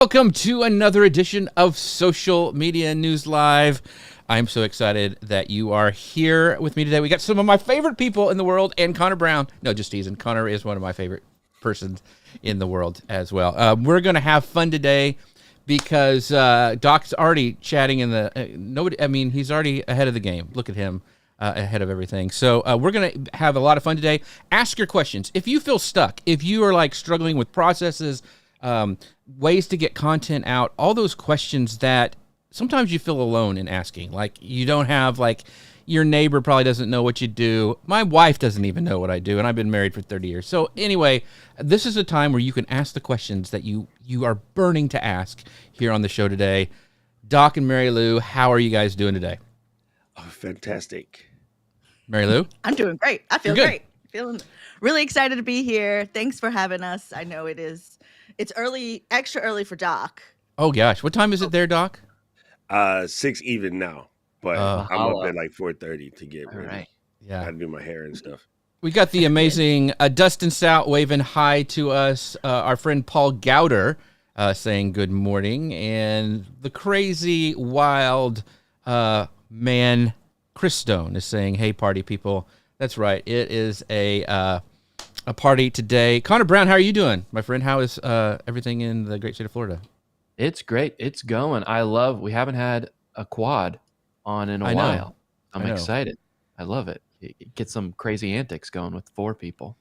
Welcome to another edition of Social Media News Live. I'm so excited that you are here with me today. We got some of my favorite people in the world and Connor Brown. No, just teasing. Connor is one of my favorite persons in the world as well. We're going to have fun today because Doc's already chatting in the he's already ahead of the game. Look at him. Ahead of everything. So we're going to have a lot of fun today. Ask your questions. If you feel stuck, if you are like struggling with processes, ways to get content out, all those questions that sometimes you feel alone in asking. Like you don't have, like, your neighbor probably doesn't know what you do. My wife doesn't even know what I do, and I've been married for 30 years. So anyway, this is a time where you can ask the questions that you are burning to ask here on the show today. Doc and Marielou, how are you guys doing today? Oh, fantastic. Marielou? I'm doing great. I feel great. Feeling really excited to be here. Thanks for having us. I know it's early, extra early for Doc. Oh gosh, what time is it there, Doc? 6 even now, but I'm up at like 4:30 to get ready. Right. Yeah, I had to do my hair and stuff. We got the amazing Dustin Stout waving hi to us. Our friend Paul Gowder saying good morning, and the crazy wild man Chris Stone is saying, "Hey, party people." That's right. It is a party today. Connor Brown, how are you doing, my friend? How is everything in the great state of Florida? It's great. It's going. We haven't had a quad on in a while. I'm excited. I love it. Get some crazy antics going with 4 people.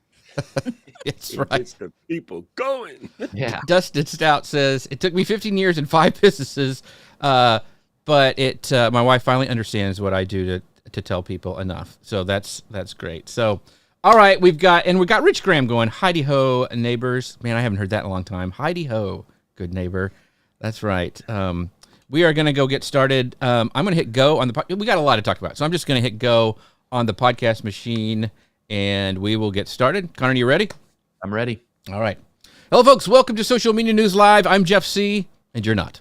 It's right. Gets the people going. Yeah. Dustin Stout says, it took me 15 years and 5 businesses, but my wife finally understands what I do to tell people enough. So that's great. So, all right, we've got Rich Graham going, Heidi ho, neighbors. Man, I haven't heard that in a long time. Heidi ho, good neighbor. That's right. We are going to go get started. I'm going to hit go on the we got a lot to talk about, so I'm just going to hit go on the podcast machine, and we will get started. Connor, you ready? I'm ready. All right. Hello, folks. Welcome to Social Media News Live. I'm Jeff C., and you're not.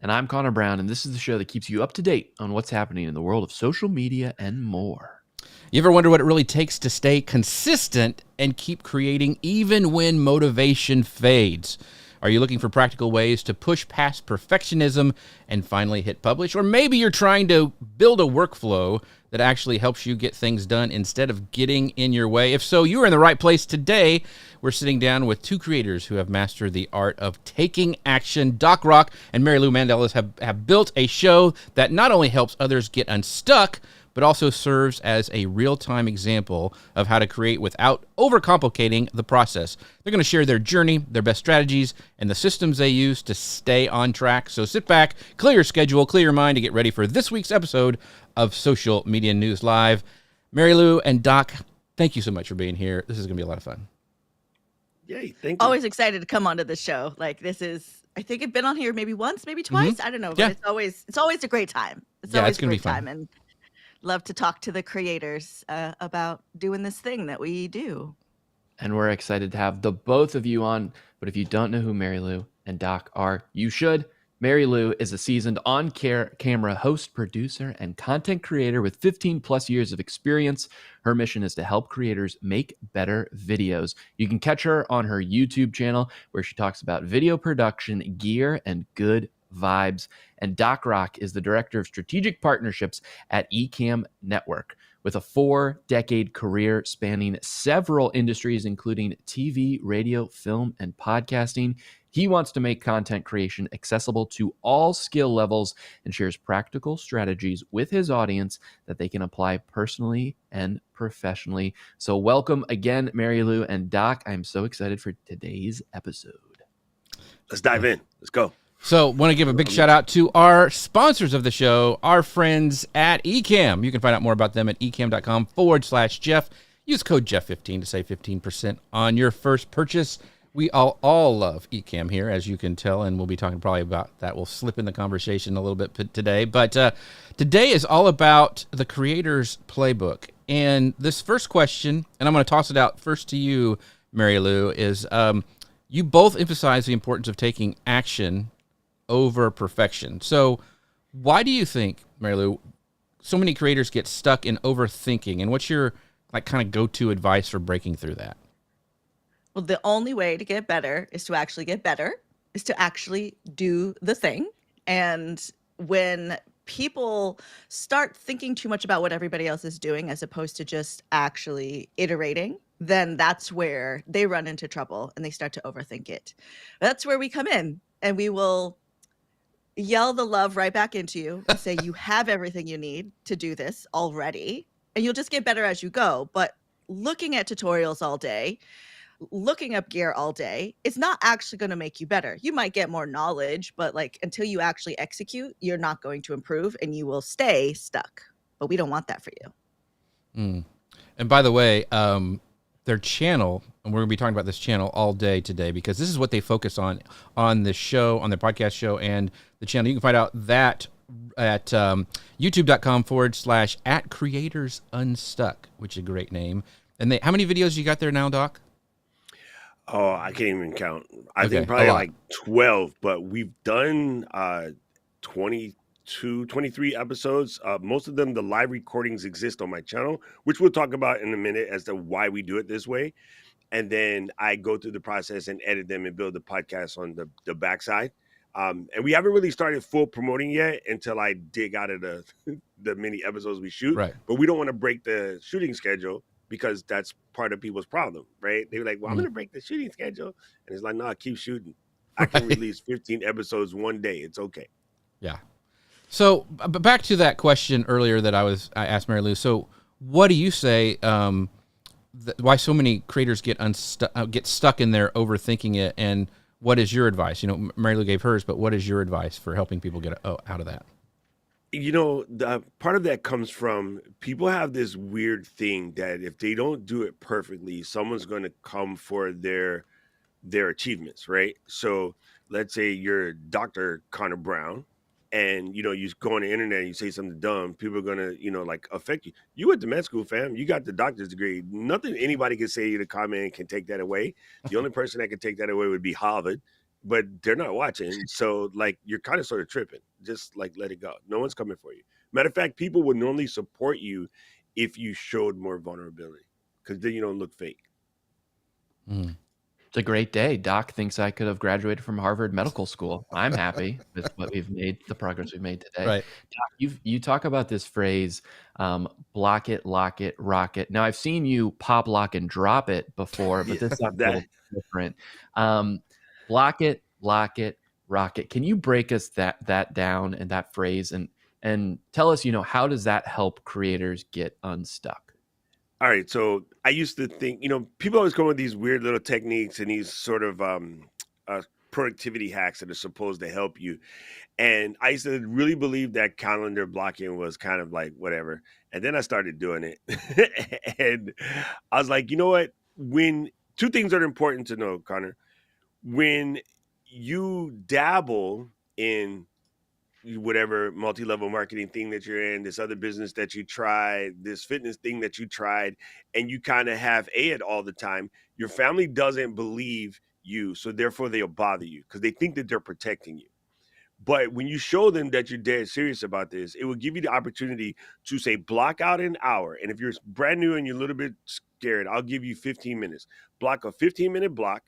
And I'm Connor Brown, and this is the show that keeps you up to date on what's happening in the world of social media and more. You ever wonder what it really takes to stay consistent and keep creating even when motivation fades? Are you looking for practical ways to push past perfectionism and finally hit publish? Or maybe you're trying to build a workflow that actually helps you get things done instead of getting in your way. If so, you're in the right place today. We're sitting down with 2 creators who have mastered the art of taking action. Doc Rock and Marielou Mandl have built a show that not only helps others get unstuck, but also serves as a real-time example of how to create without overcomplicating the process. They're going to share their journey, their best strategies, and the systems they use to stay on track. So sit back, clear your schedule, clear your mind to get ready for this week's episode of Social Media News Live. Marielou and Doc, thank you so much for being here. This is going to be a lot of fun. Yay, thank you. Always excited to come onto the show. Like, this is, I think I've been on here maybe once, maybe twice. Mm-hmm. I don't know, but it's always a great time. It's going to be fun. And love to talk to the creators about doing this thing that we do. And we're excited to have the both of you on. But if you don't know who Marielou and Doc are, you should. Marielou is a seasoned on-camera host, producer, and content creator with 15 plus years of experience. Her mission is to help creators make better videos. You can catch her on her YouTube channel where she talks about video production, gear, and good vibes. And Doc Rock is the director of strategic partnerships at Ecamm Network. With a 4-decade career spanning several industries, including TV, radio, film, and podcasting, he wants to make content creation accessible to all skill levels and shares practical strategies with his audience that they can apply personally and professionally. So welcome again, Marielou and Doc. I'm so excited for today's episode. Let's dive in. Let's go. So want to give a big shout out to our sponsors of the show, our friends at Ecamm. You can find out more about them at ecamm.com/Jeff. Use code Jeff15 to save 15% on your first purchase. We all love Ecamm here, as you can tell, and we'll be talking probably about that. We'll slip in the conversation a little bit today. But today is all about the Creators Playbook. And this first question, and I'm going to toss it out first to you, Marielou, is you both emphasize the importance of taking action over perfection. So why do you think, Marielou, so many creators get stuck in overthinking? And what's your kind of go-to advice for breaking through that? Well, the only way to get better is to actually get better. is to actually do the thing. And when people start thinking too much about what everybody else is doing as opposed to just actually iterating, then that's where they run into trouble and they start to overthink it. That's where we come in, and we will yell the love right back into you and say, you have everything you need to do this already, and you'll just get better as you go. But looking at tutorials all day, looking up gear all day, it's not actually going to make you better. You might get more knowledge, but like until you actually execute, you're not going to improve and you will stay stuck. But we don't want that for you. And by the way, their channel, and we're going to be talking about this channel all day today because this is what they focus on the show, on their podcast show and the channel. You can find out that at youtube.com/@Creators Unstuck, which is a great name. And how many videos you got there now, Doc? Oh, I can't even count. I think probably like 12, but we've done 22, 23 episodes. Most of them, the live recordings exist on my channel, which we'll talk about in a minute as to why we do it this way. And then I go through the process and edit them and build the podcast on the backside. And we haven't really started full promoting yet until I dig out of the mini episodes we shoot. Right. But we don't want to break the shooting schedule, because that's part of people's problem, right? They're like, well, I'm going to break the shooting schedule. And it's like, no, keep shooting. I can release 15 episodes one day. It's okay. Yeah. So back to that question earlier that I asked Marielou. So what do you say, why so many creators get stuck in there overthinking it? And what is your advice? You know, Marielou gave hers, but what is your advice for helping people get out of that? You know, the part of that comes from people have this weird thing that if they don't do it perfectly, someone's going to come for their achievements, right? So let's say you're Dr. Connor Brown, and you go on the internet and you say something dumb, people are gonna like affect you. You went to med school, fam. You got the doctor's degree. Nothing anybody can say in the comment can take that away. The only person that can take that away would be Harvard, but they're not watching. So like you're kind of sort of tripping. Just like let it go. No one's coming for you. Matter of fact, people would normally support you if you showed more vulnerability, because then you don't look fake. It's a great day. Doc thinks I could have graduated from Harvard Medical School. I'm happy with what we've made, the progress we've made today. Right. Doc, you talk about this phrase, block it, lock it, rock it. Now I've seen you pop, lock, and drop it before, but this is a little different. Block it, lock it, rock it. Can you break us that down and that phrase and tell us, how does that help creators get unstuck? All right. So I used to think, people always come with these weird little techniques and these sort of productivity hacks that are supposed to help you. And I used to really believe that calendar blocking was kind of like whatever. And then I started doing it. And I was like, you know what? When two things are important to know, Connor. When you dabble in whatever multi-level marketing thing that you're in, this other business that you tried, this fitness thing that you tried, and you kind of have it all the time, your family doesn't believe you. So therefore they'll bother you because they think that they're protecting you. But when you show them that you're dead serious about this, it will give you the opportunity to say, block out an hour. And if you're brand new and you're a little bit scared, I'll give you 15 minutes. Block a 15-minute block.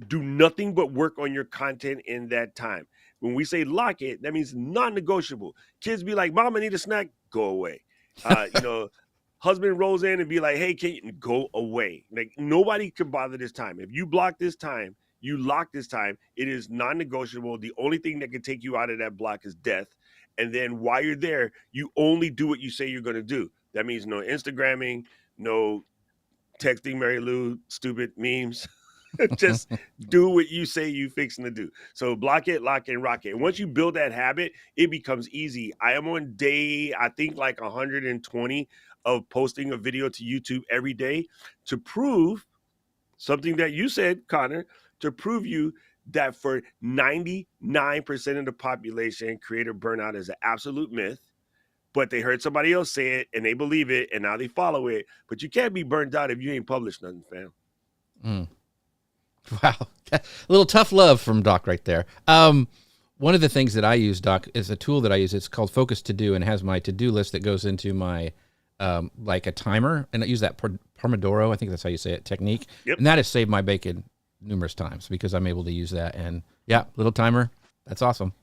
Do nothing but work on your content in that time. When we say lock it, that means non-negotiable. Kids be like, Mom, I need a snack. Go away. Husband rolls in and be like, hey, can you go away? Like nobody can bother this time. If you block this time, you lock this time, it is non-negotiable. The only thing that can take you out of that block is death. And then while you're there, you only do what you say you're going to do. That means no Instagramming, no texting Marielou stupid memes. Just do what you say you fixing to do. So block it, lock it, and rock it. And once you build that habit, it becomes easy. I am on day, I think like 120 of posting a video to YouTube every day to prove something that you said, Connor, to prove you that for 99% of the population, creator burnout is an absolute myth. But they heard somebody else say it and they believe it and now they follow it. But you can't be burned out if you ain't published nothing, fam. Wow. A little tough love from Doc right there. One of the things that I use, Doc, is a tool that I use. It's called Focus To Do and has my to-do list that goes into my, like a timer. And I use that Pomodoro, I think that's how you say it, technique. Yep. And that has saved my bacon numerous times because I'm able to use that. And yeah, little timer. That's awesome.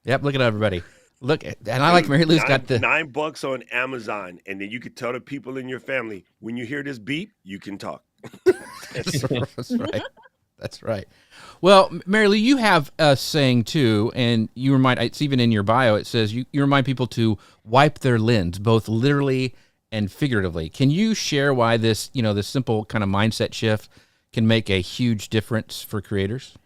Yep. Look at everybody. Look, and I like Marielou got the $9 on Amazon, and then you could tell the people in your family when you hear this beep, you can talk. That's right. That's right. Well, Marielou, you have a saying too, and you remind, it's even in your bio, it says you remind people to wipe their lens, both literally and figuratively. Can you share why this, this simple kind of mindset shift can make a huge difference for creators?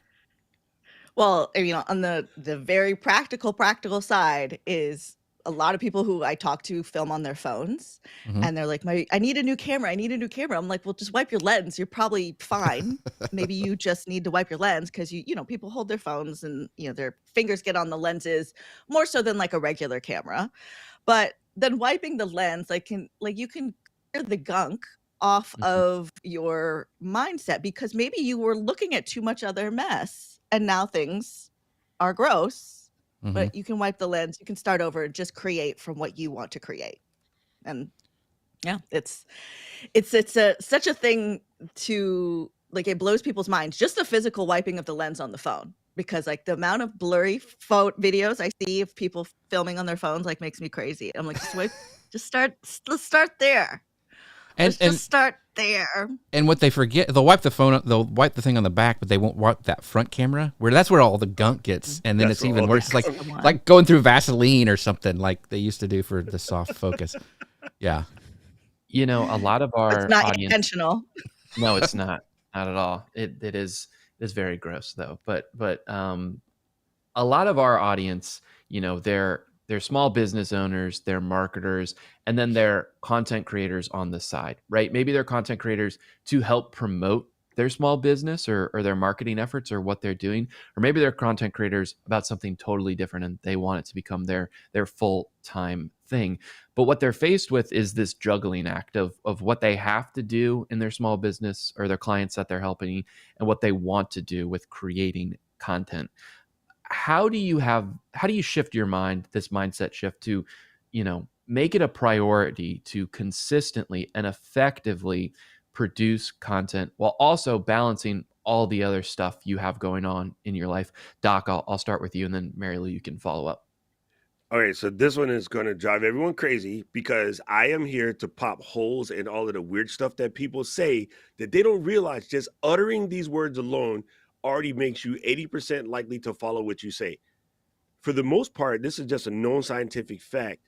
Well, on the very practical side is a lot of people who I talk to film on their phones, and they're like, I need a new camera. I need a new camera. I'm like, well, just wipe your lens. You're probably fine. Maybe you just need to wipe your lens because people hold their phones and their fingers get on the lenses more so than like a regular camera. But then wiping the lens, you can clear the gunk off of your mindset because maybe you were looking at too much other mess and now things are gross, but you can wipe the lens. You can start over and just create from what you want to create. And yeah, it's such a thing to it blows people's minds. Just the physical wiping of the lens on the phone, because like the amount of blurry videos I see of people filming on their phones makes me crazy. I'm like, let's start there. Let's just start there. And what they forget, they'll wipe the thing on the back, but they won't wipe that front camera, that's where all the gunk gets. And then it's even worse. It's like going through Vaseline or something like they used to do for the soft focus. Yeah. A lot of our it's not audience, intentional. No, it's not at all. It is very gross though. But a lot of our audience, they're small business owners, they're marketers, and then they're content creators on the side, right? Maybe they're content creators to help promote their small business or their marketing efforts or what they're doing. Or maybe they're content creators about something totally different and they want it to become their full-time thing. But what they're faced with is this juggling act of what they have to do in their small business or their clients that they're helping and what they want to do with creating content. How do you shift your mind, this mindset shift to, make it a priority to consistently and effectively produce content while also balancing all the other stuff you have going on in your life? Doc, I'll start with you, and then Marielou, you can follow up. All right, so this one is going to drive everyone crazy because I am here to pop holes in all of the weird stuff that people say that they don't realize just uttering these words alone already makes you 80% likely to follow what you say. For the most part, this is just a known scientific fact.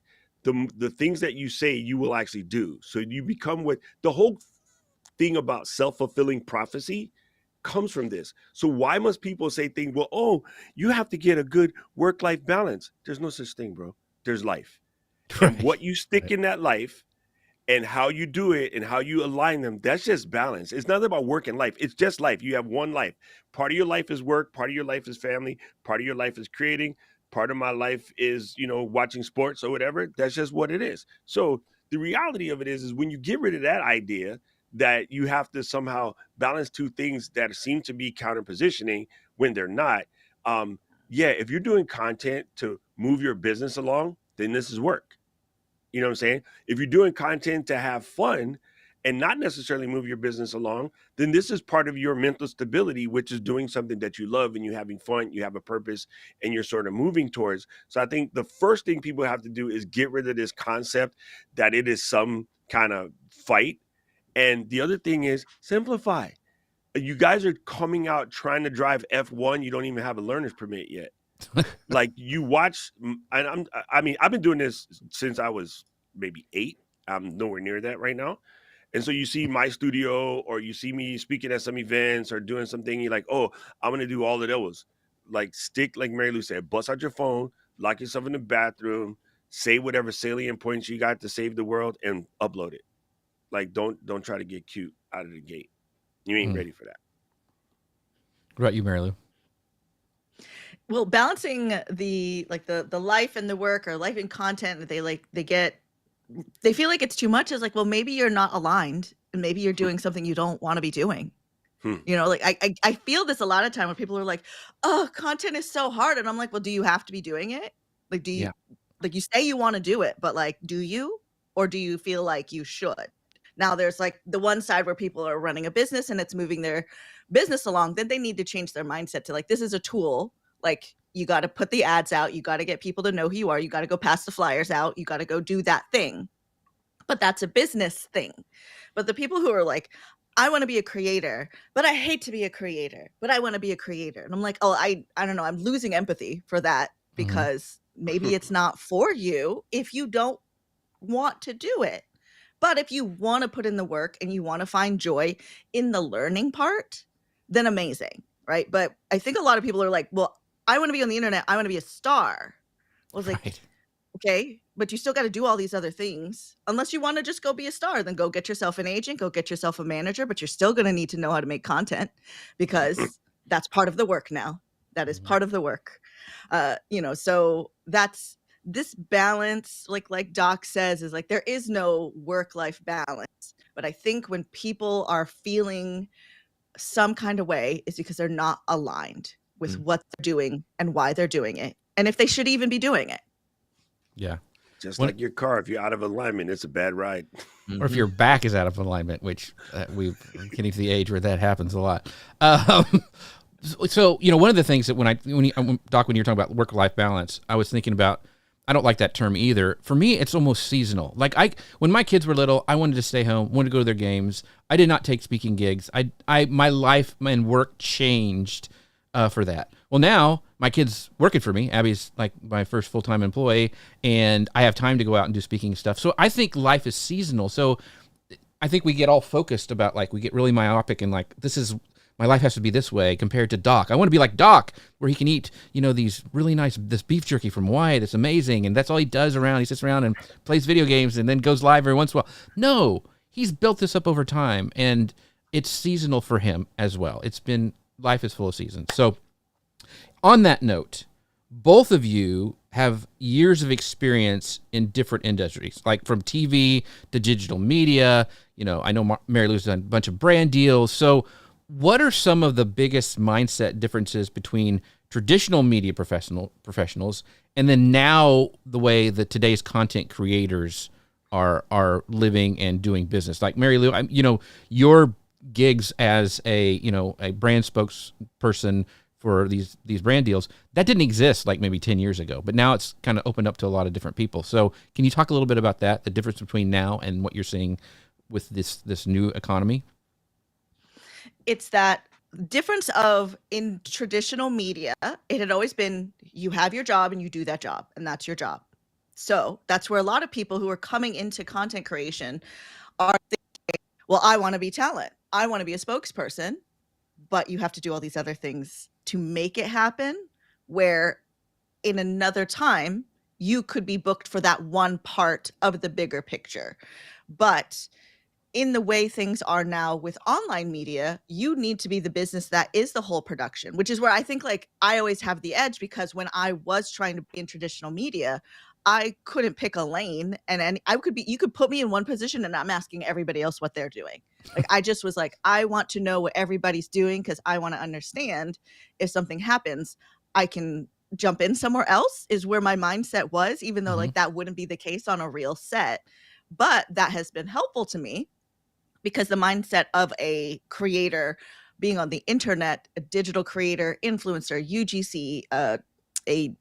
The things that you say, you will actually do. So you become what the whole thing about self-fulfilling prophecy comes from this. So why must people say things, well, oh, you have to get a good work-life balance? There's no such thing, bro. There's life. Right. And what you stick in that life and how you do it and how you align them, that's just balance. It's not about work and life. It's just life. You have one life. Part of your life is work. Part of your life is family. Part of your life is creating. Part of my life is, watching sports or whatever. That's just what it is. So the reality of it is when you get rid of that idea that you have to somehow balance two things that seem to be counter-positioning when they're not. If you're doing content to move your business along, then this is work. You know what I'm saying? If you're doing content to have fun and not necessarily move your business along, then this is part of your mental stability, which is doing something that you love and you're having fun, you have a purpose, and you're sort of moving towards. So I think the first thing people have to do is get rid of this concept that it is some kind of fight. And the other thing is simplify. You guys are coming out trying to drive F1. You don't even have a learner's permit yet. Like you watch, and I've been doing this since I was maybe 8. I'm nowhere near that right now. And so you see my studio or you see me speaking at some events or doing something. You're like, oh, I'm going to do all of those. Like stick, like Marielou said, bust out your phone, lock yourself in the bathroom, say whatever salient points you got to save the world and upload it. Like, don't try to get cute out of the gate. You ain't ready for that. What about you, Marielou? Well, balancing the life and the work or life and content that they feel like it's too much is like, well, maybe you're not aligned and maybe you're doing something you don't want to be doing. I feel this a lot of time when people are like, oh, content is so hard. And I'm like, well, do you have to be doing it? Like, do you, like you say you want to do it, but like, do you, or do you feel like you should? Now there's like the one side where people are running a business and it's moving their business along, then they need to change their mindset to like, this is a tool. Like, you got to put the ads out. You got to get people to know who you are. You got to go pass the flyers out. You got to go do that thing. But that's a business thing. But the people who are like, I want to be a creator, but I hate to be a creator, but I want to be a creator. And I'm like, oh, I don't know. I'm losing empathy for that because maybe it's not for you if you don't want to do it. But if you want to put in the work and you want to find joy in the learning part, then amazing, right? But I think a lot of people are like, well, I want to be on the internet. I want to be a star. I was like, okay, but you still got to do all these other things. Unless you want to just go be a star, then go get yourself an agent, go get yourself a manager, but you're still going to need to know how to make content because that's part of the work now. That is part of the work. So that's this balance, like Doc says, is like there is no work-life balance. But I think when people are feeling some kind of way, it's because they're not aligned with what they're doing and why they're doing it, and if they should even be doing it. Yeah. Just like your car, if you're out of alignment, it's a bad ride. Or if your back is out of alignment, which we're getting to the age where that happens a lot. So, one of the things that Doc, when you're talking about work-life balance, I was thinking about, I don't like that term either. For me, it's almost seasonal. Like when my kids were little, I wanted to stay home, wanted to go to their games. I did not take speaking gigs. My life and work changed for that. Well, now my kid's working for me. Abby's like my first full-time employee, and I have time to go out and do speaking stuff. So I think life is seasonal. So I think we get all focused about, like, we get really myopic and like, my life has to be this way compared to Doc. I want to be like Doc, where he can eat, these really this beef jerky from Wyatt. It's amazing. And that's all he does around. He sits around and plays video games and then goes live every once in a while. No, he's built this up over time, and it's seasonal for him as well. Life is full of seasons. So on that note, both of you have years of experience in different industries, like from TV to digital media. I know Mariellou's done a bunch of brand deals. So what are some of the biggest mindset differences between traditional media professionals and then now the way that today's content creators are living and doing business? Like Marielou, your gigs as a brand spokesperson for these brand deals, that didn't exist like maybe 10 years ago, but now it's kind of opened up to a lot of different people. So can you talk a little bit about that, the difference between now and what you're seeing with this new economy? It's that difference of, in traditional media, it had always been you have your job and you do that job, and that's your job. So that's where a lot of people who are coming into content creation are thinking, well, I want to be talent. I want to be a spokesperson, but you have to do all these other things to make it happen, where in another time you could be booked for that one part of the bigger picture. But in the way things are now with online media, you need to be the business that is the whole production, which is where I think like I always have the edge, because when I was trying to be in traditional media, I couldn't pick a lane, and you could put me in one position and I'm asking everybody else what they're doing. Like, I just was like, I want to know what everybody's doing, because I want to understand if something happens, I can jump in somewhere else, is where my mindset was, even though like that wouldn't be the case on a real set. But that has been helpful to me, because the mindset of a creator being on the internet, a digital creator, influencer, UGC, a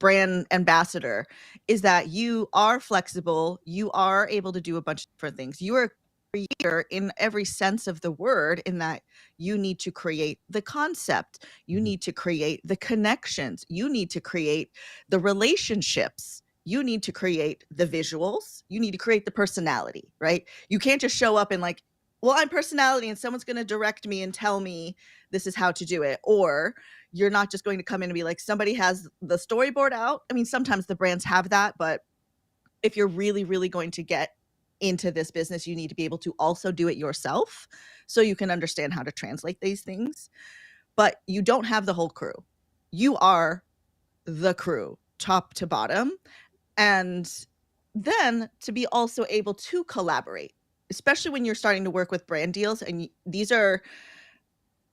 brand ambassador, is that you are flexible. You are able to do a bunch of different things. You are a creator in every sense of the word, in that you need to create the concept. You need to create the connections. You need to create the relationships. You need to create the visuals. You need to create the personality, right? You can't just show up and like, well, I'm personality and someone's going to direct me and tell me this is how to do it. Or you're not just going to come in and be like, somebody has the storyboard out. I mean, sometimes the brands have that, but if you're really, really going to get into this business, you need to be able to also do it yourself, so you can understand how to translate these things. But you don't have the whole crew. You are the crew, top to bottom. And then to be also able to collaborate, especially when you're starting to work with brand deals. And these are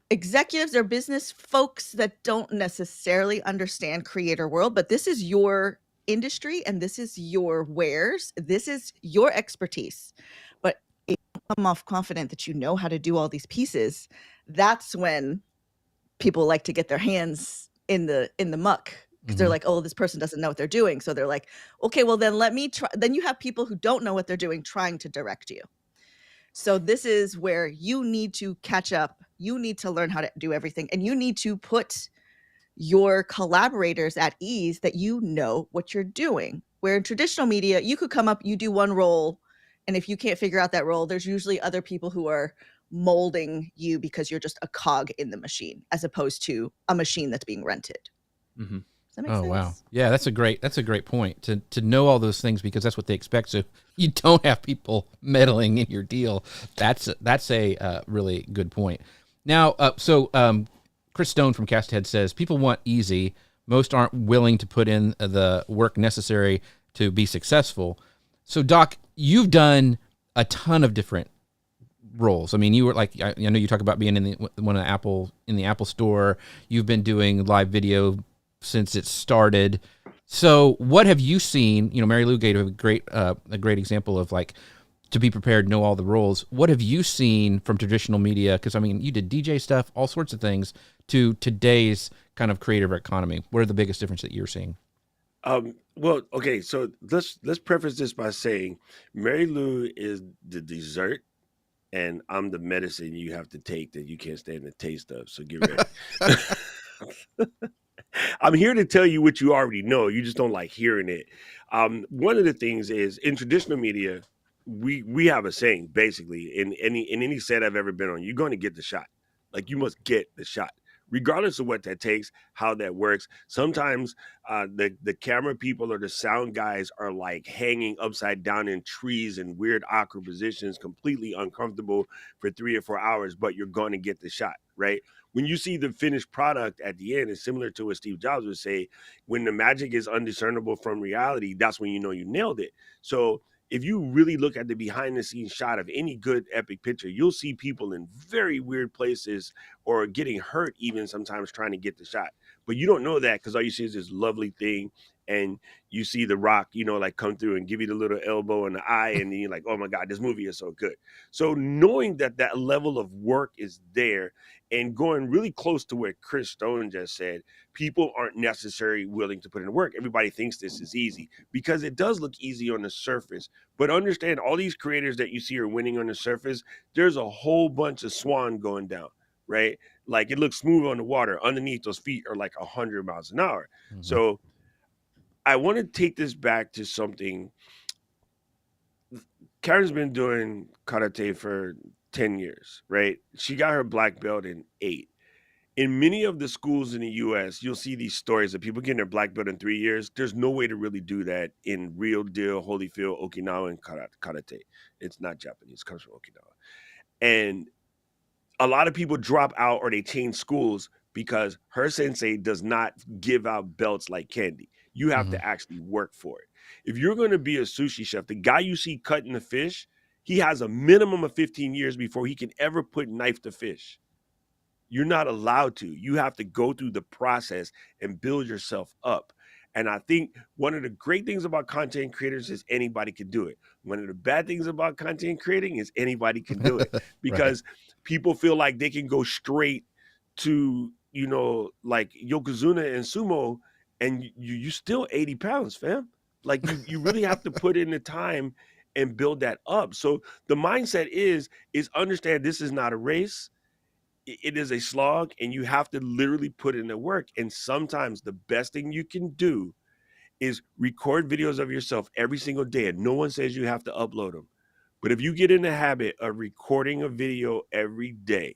executives or business folks that don't necessarily understand creator world, but this is your industry and this is your wares. This is your expertise. But if you come off confident that you know how to do all these pieces, that's when people like to get their hands in the muck, because they're like, oh, this person doesn't know what they're doing. So they're like, okay, well then let me try. Then you have people who don't know what they're doing trying to direct you. So this is where you need to catch up. You need to learn how to do everything, and you need to put your collaborators at ease that you know what you're doing. Where in traditional media, you could come up, you do one role, and if you can't figure out that role, there's usually other people who are molding you because you're just a cog in the machine, as opposed to a machine that's being rented. Mm-hmm. Does that make sense? Wow. Yeah, that's a great point, to know all those things, because that's what they expect. So you don't have people meddling in your deal. That's a really good point. Now, Chris Stone from Casthead says people want easy. Most aren't willing to put in the work necessary to be successful. So, Doc, you've done a ton of different roles. I mean, you were like, I know you talk about being in the Apple store. You've been doing live video since it started. So, what have you seen? Marielou gave a great example of, like, to be prepared, know all the roles. What have you seen from traditional media? Because, I mean, you did DJ stuff, all sorts of things, to today's kind of creative economy. What are the biggest differences that you're seeing? Well, okay, so let's preface this by saying Marielou is the dessert, and I'm the medicine you have to take that you can't stand the taste of. So get ready. I'm here to tell you what you already know. You just don't like hearing it. One of the things is, in traditional media, we have a saying, basically, in any set I've ever been on, you're going to get the shot. Like, you must get the shot, regardless of what that takes, how that works. Sometimes the camera people or the sound guys are like hanging upside down in trees in weird, awkward positions, completely uncomfortable for 3 or 4 hours, but you're going to get the shot, right? When you see the finished product at the end, it's similar to what Steve Jobs would say, when the magic is undiscernible from reality, that's when you know you nailed it. So if you really look at the behind the scenes shot of any good epic picture, you'll see people in very weird places or getting hurt even sometimes trying to get the shot. But you don't know that, because all you see is this lovely thing, and you see The Rock, like, come through and give you the little elbow in the eye, and then you're like, oh my God, this movie is so good. So knowing that level of work is there, and going really close to what Chris Stone just said, people aren't necessarily willing to put in the work. Everybody thinks this is easy because it does look easy on the surface. But understand, all these creators that you see are winning on the surface, there's a whole bunch of swan going down, right? Like, it looks smooth on the water. Underneath, those feet are like 100 miles an hour. Mm-hmm. So I want to take this back to something. Karen's been doing karate for 10 years, right? She got her black belt in 8. In many of the schools in the U.S., you'll see these stories of people getting their black belt in 3 years. There's no way to really do that in real deal Holyfield, Okinawan karate. It's not Japanese. It comes from Okinawa. And a lot of people drop out or they change schools because her sensei does not give out belts like candy. You have to actually work for it. If you're going to be a sushi chef, the guy you see cutting the fish, he has a minimum of 15 years before he can ever put knife to fish. You're not allowed to. You have to go through the process and build yourself up. And I think one of the great things about content creators is anybody can do it. One of the bad things about content creating is anybody can do it, because people feel like they can go straight to, like Yokozuna and sumo, and you still 80 pounds, fam. Like, you really have to put in the time and build that up. So the mindset is understand this is not a race. It is a slog, and you have to literally put in the work. And sometimes the best thing you can do is record videos of yourself every single day. And no one says you have to upload them. But if you get in the habit of recording a video every day,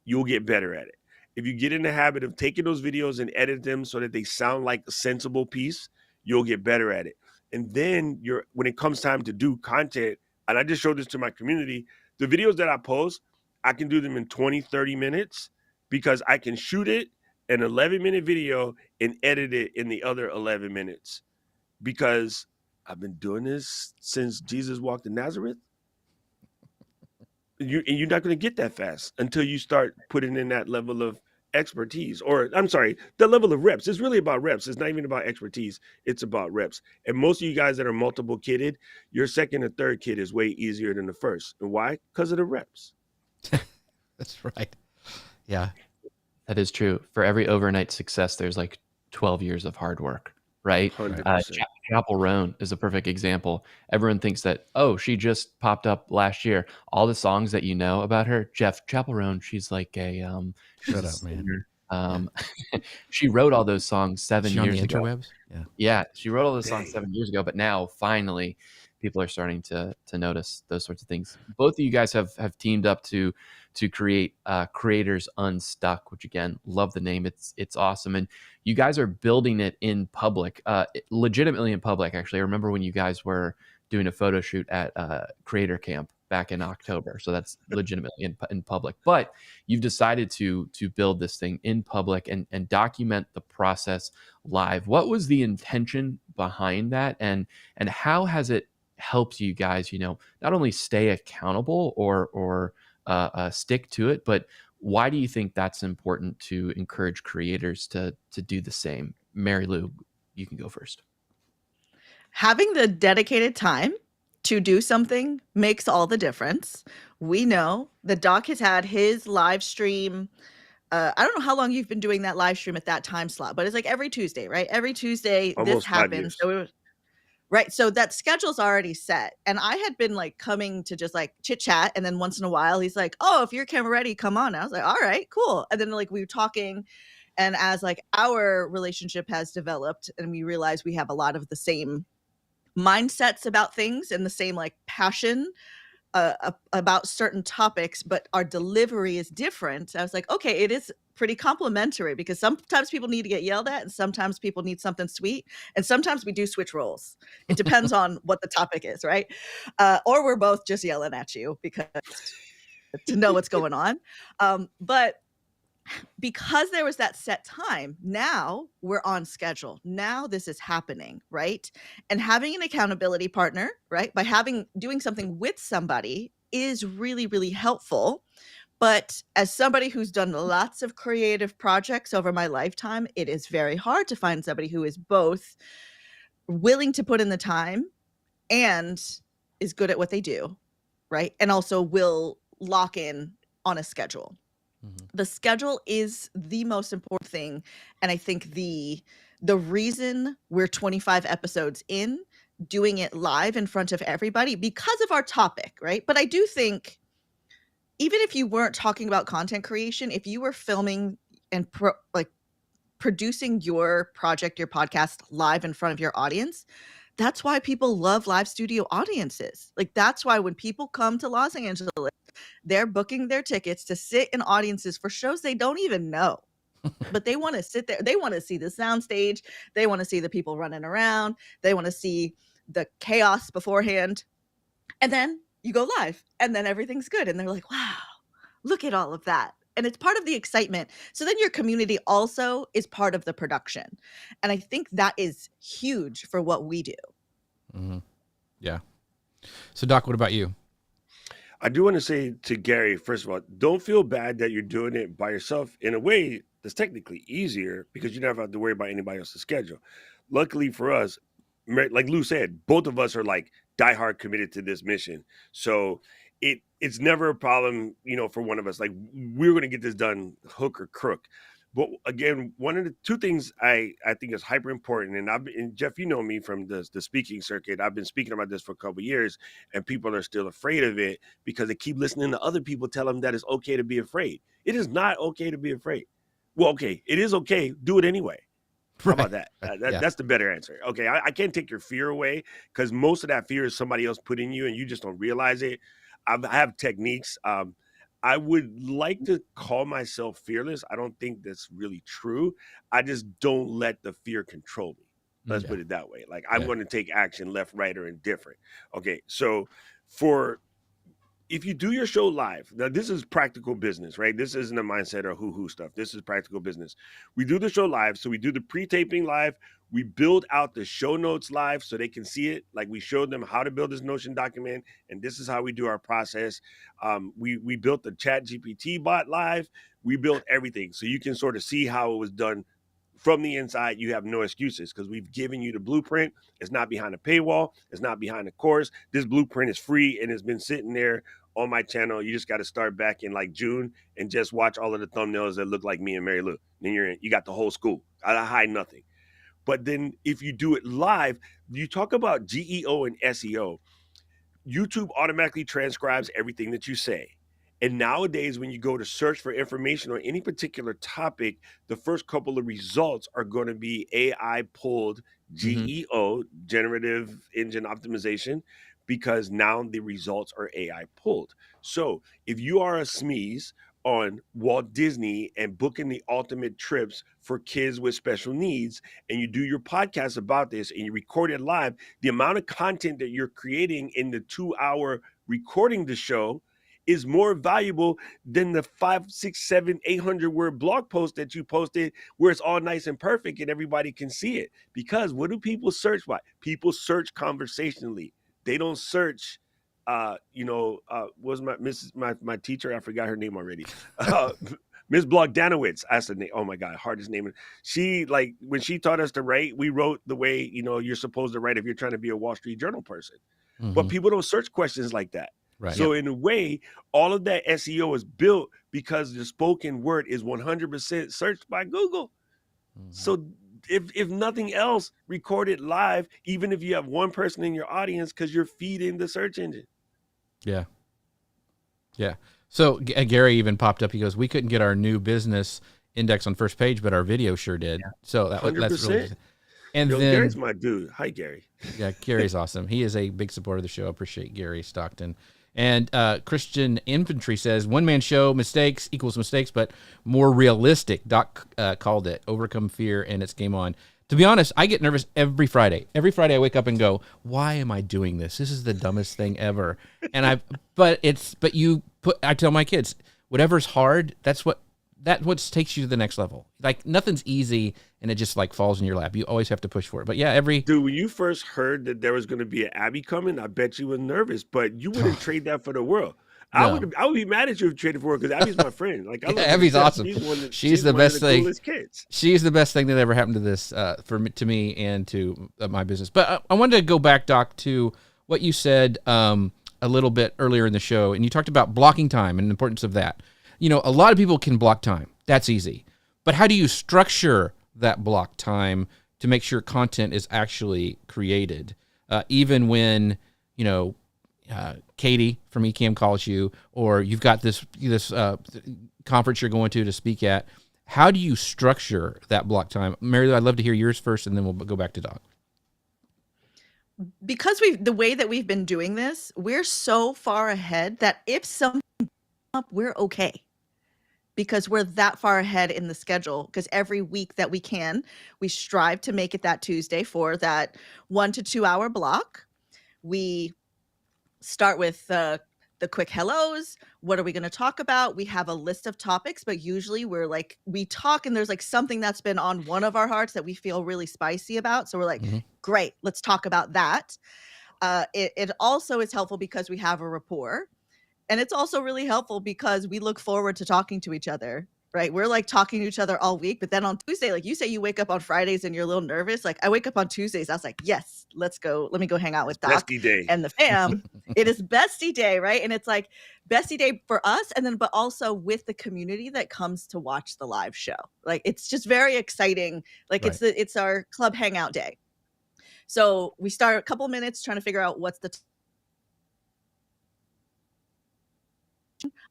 you'll get better at it. If you get in the habit of taking those videos and edit them so that they sound like a sensible piece, you'll get better at it. And then when it comes time to do content, and I just showed this to my community, the videos that I post, I can do them in 20, 30 minutes because I can shoot it an 11-minute video and edit it in the other 11 minutes, because I've been doing this since Jesus walked in Nazareth. You're not going to get that fast until you start putting in that level of expertise, or I'm sorry, the level of reps. It's really about reps. It's not even about expertise. It's about reps. And most of you guys that are multiple kidded, your second or third kid is way easier than the first. And why? Because of the reps. That's right. Yeah. That is true. For every overnight success, there's like 12 years of hard work, right? 100%. Chapel Roan is a perfect example. Everyone thinks that, oh, she just popped up last year. All the songs that you know about her, Chapel Roan, she's like she's Shut a up, man. singer. She wrote all those songs Is 7 she on the years ago. interwebs? Yeah. Yeah, she wrote all those songs Dang. 7 years ago, but now finally people are starting to notice those sorts of things. Both of you guys have teamed up to create Creators Unstuck, which again, love the name. It's awesome, and you guys are building it in public, legitimately in public. Actually, I remember when you guys were doing a photo shoot at Creator Camp back in October, so that's legitimately in public. But you've decided to build this thing in public and document the process live. What was the intention behind that, and how has it helped you guys, not only stay accountable or stick to it, but why do you think that's important to encourage creators to do the same? Marielou, you can go first. Having the dedicated time to do something makes all the difference. We know the Doc has had his live stream. I don't know how long you've been doing that live stream at that time slot, but it's like every Tuesday, right? Every Tuesday this Almost 5 happens. years. Right. So that schedule's already set. And I had been like coming to just like chit chat. And then once in a while, he's like, oh, if you're camera ready, come on. I was like, all right, cool. And then like we were talking. And as like our relationship has developed and we realize we have a lot of the same mindsets about things and the same like passion about certain topics, but our delivery is different. I was like, okay, it is pretty complimentary because sometimes people need to get yelled at and sometimes people need something sweet. And sometimes we do switch roles. It depends on what the topic is, right? Or we're both just yelling at you because to know what's going on. But because there was that set time, now we're on schedule. Now this is happening, right? And having an accountability partner, right? By doing something with somebody is really, really helpful. But as somebody who's done lots of creative projects over my lifetime, it is very hard to find somebody who is both willing to put in the time and is good at what they do, right? And also will lock in on a schedule. The schedule is the most important thing. And I think the reason we're 25 episodes in, doing it live in front of everybody because of our topic, right? But I do think even if you weren't talking about content creation, if you were filming and producing your project, your podcast live in front of your audience, that's why people love live studio audiences. Like that's why when people come to Los Angeles, they're booking their tickets to sit in audiences for shows they don't even know. But they want to sit there. They want to see the soundstage. They want to see the people running around. They want to see the chaos beforehand. And then you go live and then everything's good. And they're like, wow, look at all of that. And it's part of the excitement. So then your community also is part of the production. And I think that is huge for what we do. Mm-hmm. Yeah. So Doc, what about you? I do want to say to Gary, first of all, don't feel bad that you're doing it by yourself. In a way, that's technically easier because you never have to worry about anybody else's schedule. Luckily for us, like Lou said, both of us are like diehard committed to this mission. So it's never a problem, for one of us. Like we're going to get this done, hook or crook. But again, one of the two things I think is hyper important, and Jeff, you know me from the speaking circuit. I've been speaking about this for a couple of years, and people are still afraid of it because they keep listening to other people tell them that it's okay to be afraid. It is not okay to be afraid. Well, okay, it is okay. Do it anyway. How about that? That's the better answer. Okay, I can't take your fear away because most of that fear is somebody else put in you, and you just don't realize it. I have techniques. I would like to call myself fearless. I don't think that's really true. I just don't let the fear control me. Let's put it that way. Like I'm going to take action left, right, or indifferent. Okay. So if you do your show live, now this is practical business, right? This isn't a mindset or hoo-hoo stuff. This is practical business. We do the show live. So we do the pre-taping live. We build out the show notes live so they can see it. Like we showed them how to build this Notion document, and this is how we do our process. We built the Chat GPT bot live. We built everything so you can sort of see how it was done from the inside. You have no excuses because we've given you the blueprint. It's not behind a paywall. It's not behind a course. This blueprint is free and it's been sitting there on my channel. You just got to start back in like June and just watch all of the thumbnails that look like me and Marielou. Then you got the whole school. I hide nothing. But then if you do it live, you talk about GEO and SEO. YouTube automatically transcribes everything that you say. And nowadays, when you go to search for information on any particular topic, the first couple of results are going to be AI pulled GEO, generative engine optimization, because now the results are AI pulled. So if you are a smeeze on Walt Disney and booking the ultimate trips for kids with special needs, and you do your podcast about this and you record it live, the amount of content that you're creating in the 2 hour recording the show is more valuable than the 5, 6, 7, 800 word blog post that you posted where it's all nice and perfect and everybody can see it. Because what do people search by? People search conversationally. They don't search was my teacher, I forgot her name already. Ms. Blogdanowitz, that's the name. Oh my God, hardest name. She, like, when she taught us to write, we wrote the way, you're supposed to write if you're trying to be a Wall Street Journal person. But people don't search questions like that. Right. So in a way, all of that SEO is built because the spoken word is 100% searched by Google. So if nothing else, record it live, even if you have one person in your audience, because you're feeding the search engine. Yeah. Yeah. So Gary even popped up. He goes, we couldn't get our new business index on first page, but our video sure did. Yeah. So that's really, and then Gary's my dude. Hi, Gary. Yeah. Gary's awesome. He is a big supporter of the show. I appreciate Gary Stockton. And Christian Infantry says, one-man show, mistakes equals mistakes, but more realistic. Doc called it, overcome fear, and it's game on. To be honest, I get nervous every Friday. Every Friday I wake up and go, why am I doing this? This is the dumbest thing ever. And I tell my kids, whatever's hard, that's what takes you to the next level. Like, nothing's easy and it just like falls in your lap. You always have to push for it. But yeah, dude, when you first heard that there was going to be an Abby coming, I bet you were nervous, but you wouldn't trade that for the world. No. I would be mad at you if you traded for her, because Abby's my friend. Like, Abby's awesome. She's the best thing. Kids. She's the best thing that ever happened to this to me and to my business. But I wanted to go back, Doc, to what you said a little bit earlier in the show, and you talked about blocking time and the importance of that. A lot of people can block time. That's easy. But how do you structure that block time to make sure content is actually created, even when Katie from eCam calls you, or you've got this conference you're going to speak at? How do you structure that block time? Marielou, I'd love to hear yours first, and then we'll go back to Doc. Because the way that we've been doing this, we're so far ahead that if something comes up, we're okay. Because we're that far ahead in the schedule, because every week that we strive to make it that Tuesday for that 1 to 2 hour block. We start with the quick hellos. What are we going to talk about? We have a list of topics, but usually we talk and there's like something that's been on one of our hearts that we feel really spicy about. So we're like, great, let's talk about that. It also is helpful because we have a rapport. And it's also really helpful because we look forward to talking to each other, right? We're like talking to each other all week, but then on Tuesday, like you say, you wake up on Fridays and you're a little nervous. Like I wake up on Tuesdays, I was like, yes, let's go. Let me go hang out with Doc bestie day. And the fam. It is bestie day, right? And it's like bestie day for us, and then but also with the community that comes to watch the live show. Like it's just very exciting. Like right. It's our club hangout day. So we start a couple minutes trying to figure out what's the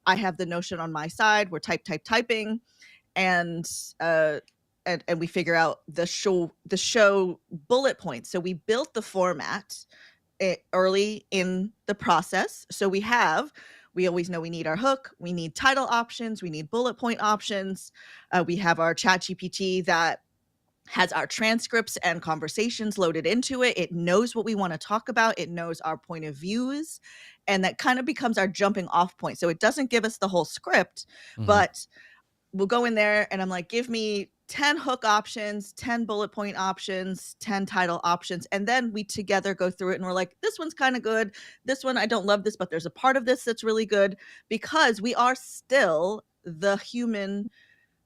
I have the Notion on my side. We're typing, and we figure out the show bullet points. So we built the format early in the process. So we always know we need our hook, we need title options, we need bullet point options. We have our ChatGPT that has our transcripts and conversations loaded into it. It knows what we want to talk about. It knows our point of views. And that kind of becomes our jumping off point. So it doesn't give us the whole script, but we'll go in there and I'm like, give me 10 hook options, 10 bullet point options, 10 title options. And then we together go through it and we're like, this one's kind of good. This one, I don't love this, but there's a part of this that's really good, because we are still the human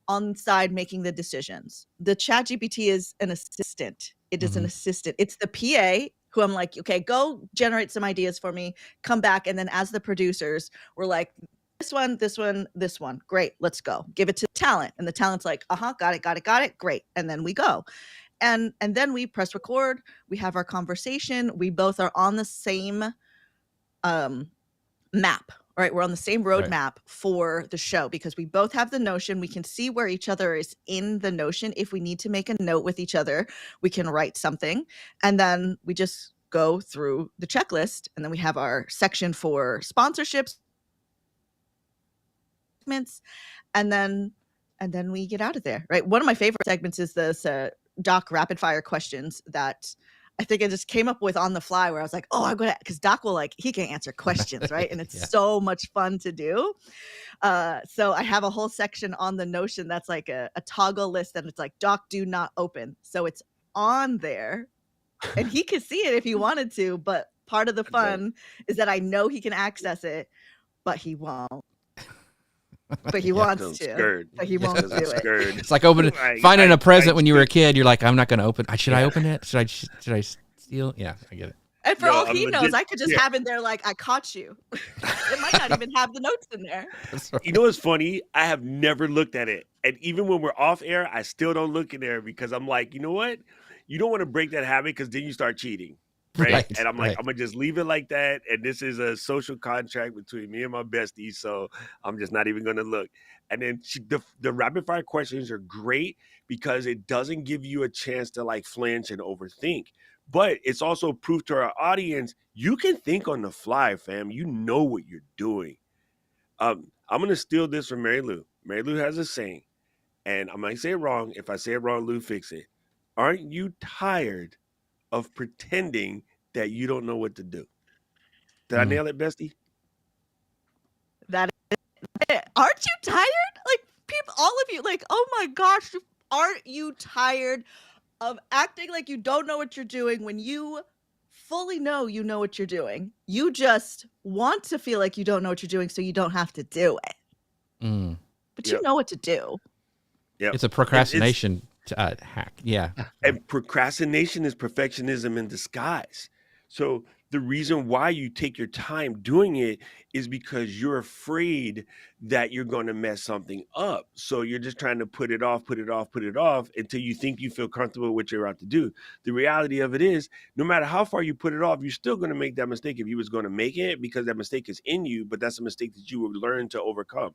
on side making the decisions. The ChatGPT is an assistant. It is an assistant. It's the PA who I'm like, okay, go generate some ideas for me, come back. And then as the producers, we're like, this one, this one, this one. Great, let's go. Give it to talent. And the talent's like, got it. Great. And then we go. And then we press record. We have our conversation. We both are on the same map. Right, we're on the same roadmap for the show because we both have the notion. We can see where each other is in the notion. If we need to make a note with each other, we can write something. And then we just go through the checklist. And then we have our section for sponsorships. And then we get out of there. Right. One of my favorite segments is this Doc rapid fire questions that I think I just came up with on the fly where I was like, oh, I'm going to, because Doc will he can answer questions, right? And it's so much fun to do. So I have a whole section on the Notion that's like a toggle list and it's like, Doc, do not open. So it's on there and he could see it if he wanted to. But part of the fun is that I know he can access it, but he won't. But he wants to. But he won't do it. It's like finding a present when you were a kid. You're like, I'm not going to open. Should I open it? Should I steal? Yeah, I get it. And for all he knows, I could just have in there like, I caught you. It might not even have the notes in there. You know what's funny? I have never looked at it. And even when we're off air, I still don't look in there because I'm like, you know what? You don't want to break that habit because then you start cheating. Right. And I'm like, I'm going to just leave it like that. And this is a social contract between me and my bestie. So I'm just not even going to look. And then the rapid fire questions are great because it doesn't give you a chance to like flinch and overthink. But it's also proof to our audience, you can think on the fly, fam. You know what you're doing. I'm going to steal this from Marielou. Marielou has a saying, and I might say it wrong. If I say it wrong, Lou, fix it. Aren't you tired of pretending that you don't know what to do? Did I nail it, bestie? That is it. Aren't you tired? Like people, all of you, like, oh my gosh, aren't you tired of acting like you don't know what you're doing when you fully know you know what you're doing? You just want to feel like you don't know what you're doing so you don't have to do it. But you know what to do. It's a procrastination hack. Yeah. And procrastination is perfectionism in disguise. So the reason why you take your time doing it is because you're afraid that you're going to mess something up. So you're just trying to put it off until you think you feel comfortable with what you're about to do. The reality of it is, no matter how far you put it off, you're still going to make that mistake if you was going to make it, because that mistake is in you, but that's a mistake that you will learn to overcome.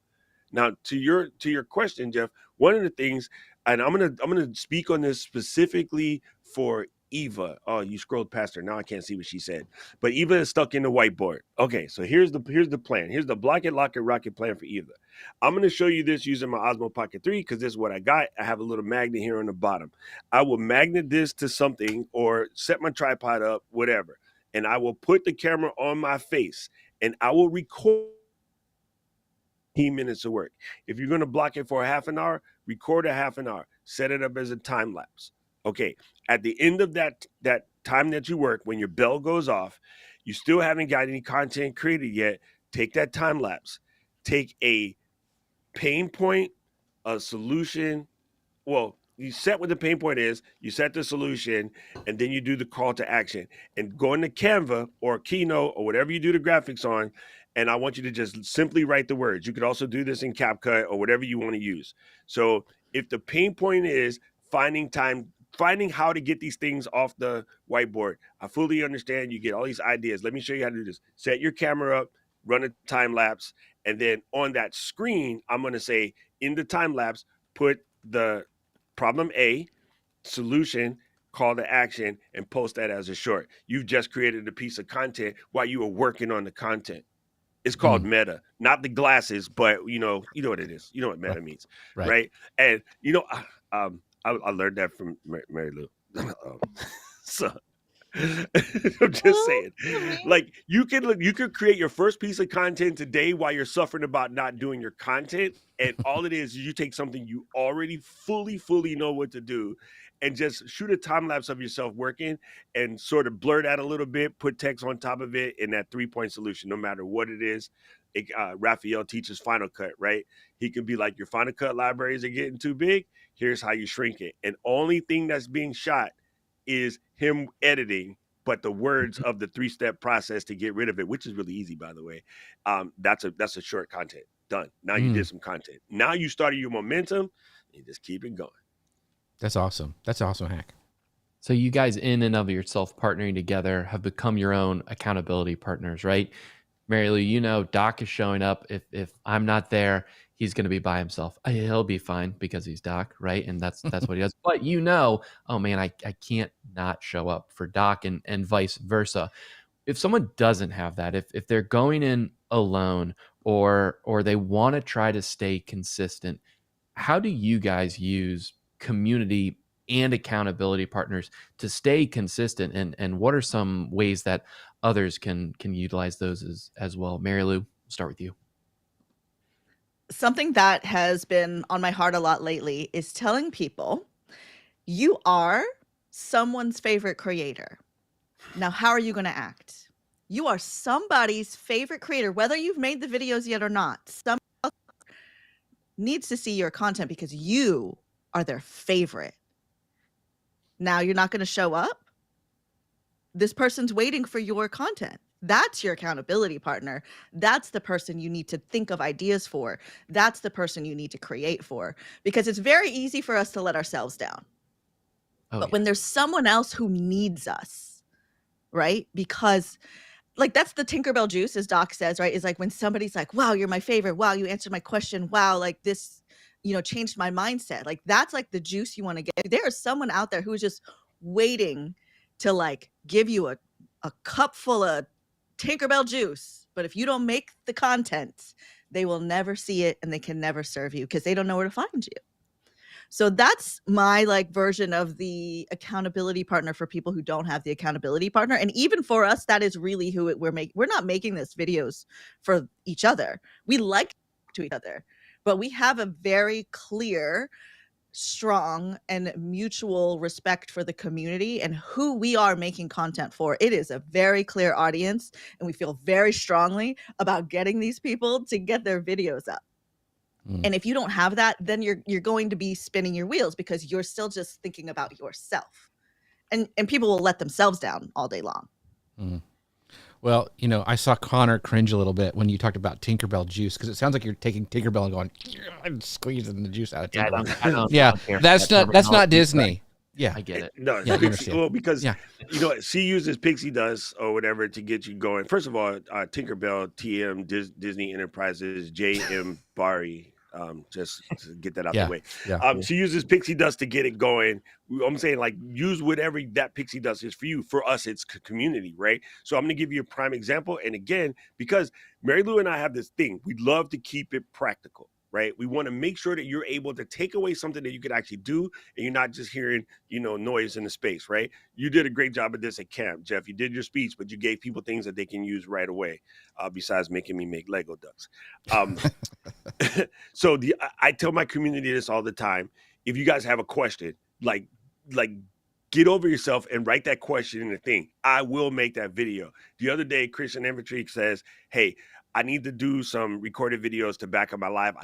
Now, to your question, Jeff, one of the things, and I'm gonna speak on this specifically for Eva. Oh, you scrolled past her. Now I can't see what she said. But Eva is stuck in the whiteboard. Okay, so here's the plan. Here's the block it, lock it, rocket plan for Eva. I'm gonna show you this using my Osmo Pocket 3 because this is what I got. I have a little magnet here on the bottom. I will magnet this to something or set my tripod up, whatever, and I will put the camera on my face and I will record 15 minutes of work. If you're going to block it for a half an hour, record a half an hour, set it up as a time lapse. Okay. At the end of that time that you work, when your bell goes off, you still haven't got any content created yet. Take that time lapse, take a pain point, a solution. Well, you set what the pain point is, you set the solution, and then you do the call to action. And go into Canva or Keynote or whatever you do the graphics on, and I want you to just simply write the words. You could also do this in CapCut or whatever you want to use. So if the pain point is finding how to get these things off the whiteboard, I fully understand. You get all these ideas. Let me show you how to do this. Set your camera up, run a time lapse, and then on that screen, I'm going to say in the time lapse, put the problem A, solution, call to action, and post that as a short. You've just created a piece of content while you were working on the content. It's called meta, not the glasses, but you know what it is. You know what meta means, right? And I learned that from Marielou. So I'm just saying, like you could create your first piece of content today while you're suffering about not doing your content, and all it is you take something you already fully know what to do, and just shoot a time lapse of yourself working, and sort of blur that a little bit, put text on top of it, in that 3-point solution, no matter what it is. Raphael teaches Final Cut, right? He can be like, your Final Cut libraries are getting too big. Here's how you shrink it, and only thing that's being shot is him editing, but the words of the 3-step process to get rid of it, which is really easy, by the way, that's a short content. Done. Now you did some content. Now you started your momentum, and just keep it going. That's awesome. That's an awesome hack. So you guys, in and of yourself, partnering together, have become your own accountability partners, right? Marielou, you know, Doc is showing up. If I'm not there, he's going to be by himself. He'll be fine because he's Doc, right? And that's what he does. But you know, oh man, I can't not show up for Doc, and vice versa. If someone doesn't have that, if they're going in alone, or they want to try to stay consistent, how do you guys use community and accountability partners to stay consistent? And what are some ways that others can utilize those as well? Marielou, we'll start with you. Something that has been on my heart a lot lately is telling people you are someone's favorite creator. Now, how are you going to act? You are somebody's favorite creator, whether you've made the videos yet or not. Somebody else needs to see your content because you are their favorite. Now you're not going to show up. This person's waiting for your content. That's your accountability partner. That's the person you need to think of ideas for. That's the person you need to create for, because it's very easy for us to let ourselves down. But when there's someone else who needs us, right? Because like that's the Tinkerbell juice, as Doc says, right? Is like when somebody's like, wow, you're my favorite. Wow, you answered my question. Wow, like this, changed my mindset. Like that's like the juice you want to get. There is someone out there who's just waiting to like give you a cup full of Tinkerbell juice. But if you don't make the content, they will never see it and they can never serve you because they don't know where to find you. So that's my like version of the accountability partner for people who don't have the accountability partner. And even for us, that is really who we're making. We're not making this videos for each other. We like to each other, but we have a very clear, strong, and mutual respect for the community and who we are making content for. It is a very clear audience, and we feel very strongly about getting these people to get their videos up. And if you don't have that, then you're going to be spinning your wheels because you're still just thinking about yourself. And people will let themselves down all day long. Well, I saw Connor cringe a little bit when you talked about Tinkerbell juice, because it sounds like you're taking Tinkerbell and going, I'm squeezing the juice out of Tinkerbell. I don't that's not Disney. Yeah, I get it. No, yeah, Pixie, well, because she uses Pixie Dust or whatever to get you going. First of all, Tinkerbell, TM, Disney Enterprises, JM Barry. Just to get that out the way. She uses Pixie Dust to get it going. I'm saying like use whatever that Pixie Dust is for you. For us, it's community, right? So I'm going to give you a prime example. And again, because Marielou and I have this thing, we love to keep it practical, right? We want to make sure that you're able to take away something that you could actually do, and you're not just hearing, noise in the space, right? You did a great job of this at camp, Jeff. You did your speech, but you gave people things that they can use right away, besides making me make Lego ducks. So I tell my community this all the time. If you guys have a question, like get over yourself and write that question in the thing. I will make that video. The other day, Christian Infantry says, hey, I need to do some recorded videos to back up my live.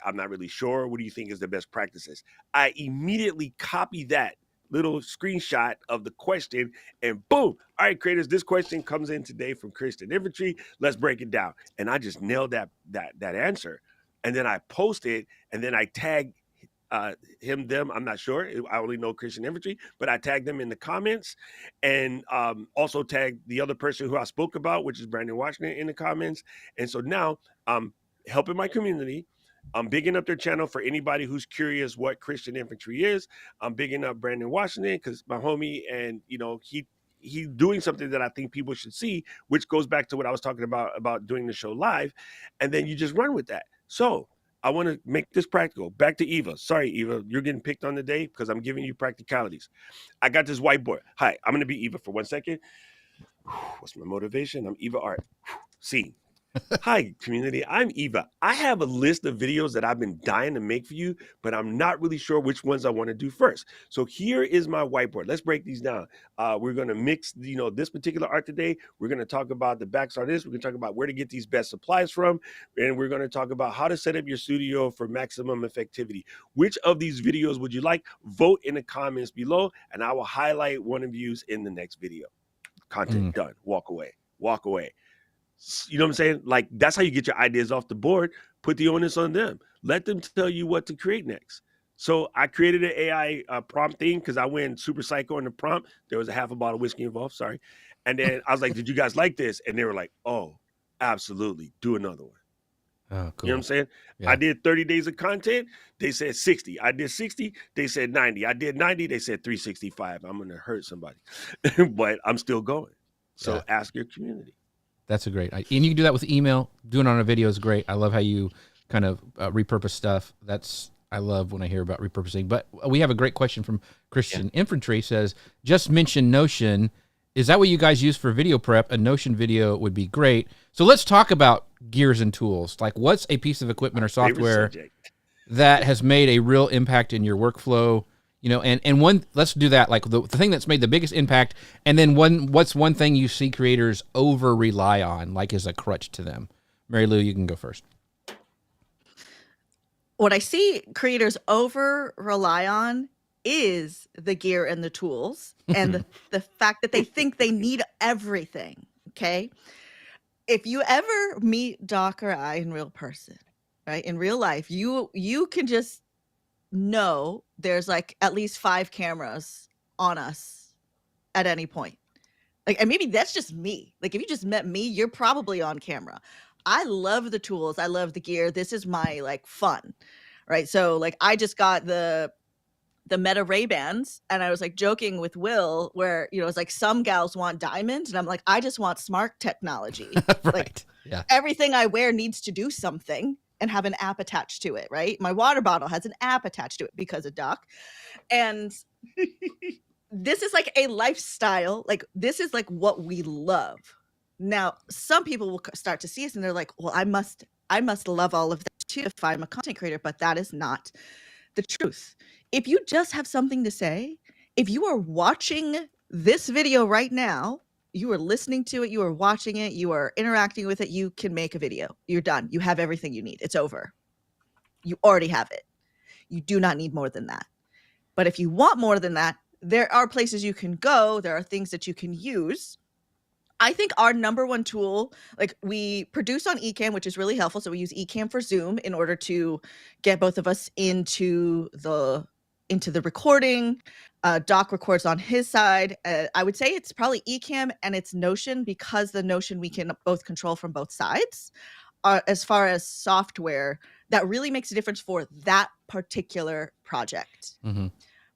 I'm not really sure. What do you think is the best practices? I immediately copy that little screenshot of the question and boom. All right, creators, this question comes in today from Christian Infantry. Let's break it down. And I just nailed that answer. And then I post it and then I tag him, them, I'm not sure. I only know Christian Infantry, but I tagged them in the comments and also tagged the other person who I spoke about, which is Brandon Washington, in the comments. And so now I'm helping my community. I'm bigging up their channel for anybody who's curious what Christian Infantry is. I'm bigging up Brandon Washington because my homie, and he's doing something that I think people should see, which goes back to what I was talking about doing the show live. And then you just run with that. So I want to make this practical. Back to Eva. Sorry, Eva, you're getting picked on today because I'm giving you practicalities. I got this whiteboard. Hi, I'm going to be Eva for 1 second. What's my motivation? I'm Eva Art. Scene. Hi, community. I'm Eva. I have a list of videos that I've been dying to make for you, but I'm not really sure which ones I want to do first. So here is my whiteboard. Let's break these down. We're going to mix, this particular art today. We're going to talk about the backs on this. We're going to talk about where to get these best supplies from. And we're going to talk about how to set up your studio for maximum effectivity. Which of these videos would you like? Vote in the comments below, and I will highlight one of you in the next video. content done. Walk away. You know what I'm saying? Like, that's how you get your ideas off the board. Put the onus on them. Let them tell you what to create next. So I created an AI prompt thing because I went super psycho in the prompt. There was a half a bottle of whiskey involved. Sorry. And then I was like, did you guys like this? And they were like, oh, absolutely. Do another one. Oh, cool. You know what I'm saying? Yeah. I did 30 days of content. They said 60. I did 60. They said 90. I did 90. They said 365. I'm going to hurt somebody. But I'm still going. So ask your community. That's a great idea. And you can do that with email. Doing it on a video is great. I love how you kind of repurpose stuff. I love when I hear about repurposing. But we have a great question from Christian Infantry. Says, just mention Notion. Is that what you guys use for video prep? A Notion video would be great. So let's talk about gears and tools. Like, what's a piece of equipment or software that has made a real impact in your workflow? You know, and one, let's do that. Like the thing that's made the biggest impact, and then what's one thing you see creators over rely on, like as a crutch to them? Marielou, you can go first. What I see creators over rely on is the gear and the tools and the fact that they think they need everything. Okay. If you ever meet Doc or I in real person, right, in real life, you can just know there's like at least 5 cameras on us at any point. Like, and maybe that's just me. Like, if you just met me, you're probably on camera. I love the tools. I love the gear. This is my like fun, right? So like, I just got the Meta Ray-Bans, and I was like joking with Will where, you know, it's like some gals want diamonds, and I'm like, I just want smart technology. Right. Like, everything I wear needs to do something and have an app attached to it, right? My water bottle has an app attached to it because of Doc. And this is like a lifestyle. Like, this is like what we love. Now, some people will start to see us and they're like, well, I must love all of that too if I'm a content creator, but that is not the truth. If you just have something to say, if you are watching this video right now, you are listening to it, you are watching it, you are interacting with it, you can make a video. You're done. You have everything you need. It's over. You already have it. You do not need more than that. But if you want more than that, there are places you can go. There are things that you can use. I think our number one tool, like, we produce on Ecamm, which is really helpful. So we use Ecamm for Zoom in order to get both of us into the recording. Doc records on his side. I would say it's probably Ecamm and it's Notion, because the Notion we can both control from both sides. As far as software, that really makes a difference for that particular project. Mm-hmm.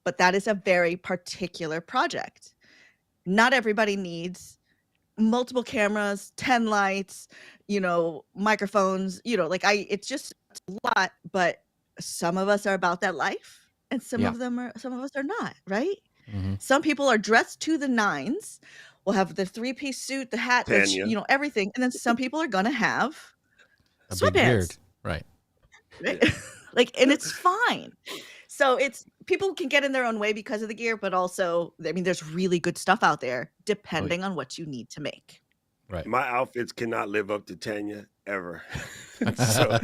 But that is a very particular project. Not everybody needs multiple cameras, 10 lights, you know, microphones, you know, like it's just a lot, but some of us are about that life and some of us are not, right? Mm-hmm. Some people are dressed to the nines. We'll have the 3-piece suit, the hat, you know, everything. And then some people are going to have a big beard. Right. Like, and it's fine. So people can get in their own way because of the gear, but also, I mean, there's really good stuff out there depending on what you need to make. Right. My outfits cannot live up to Tanya ever. So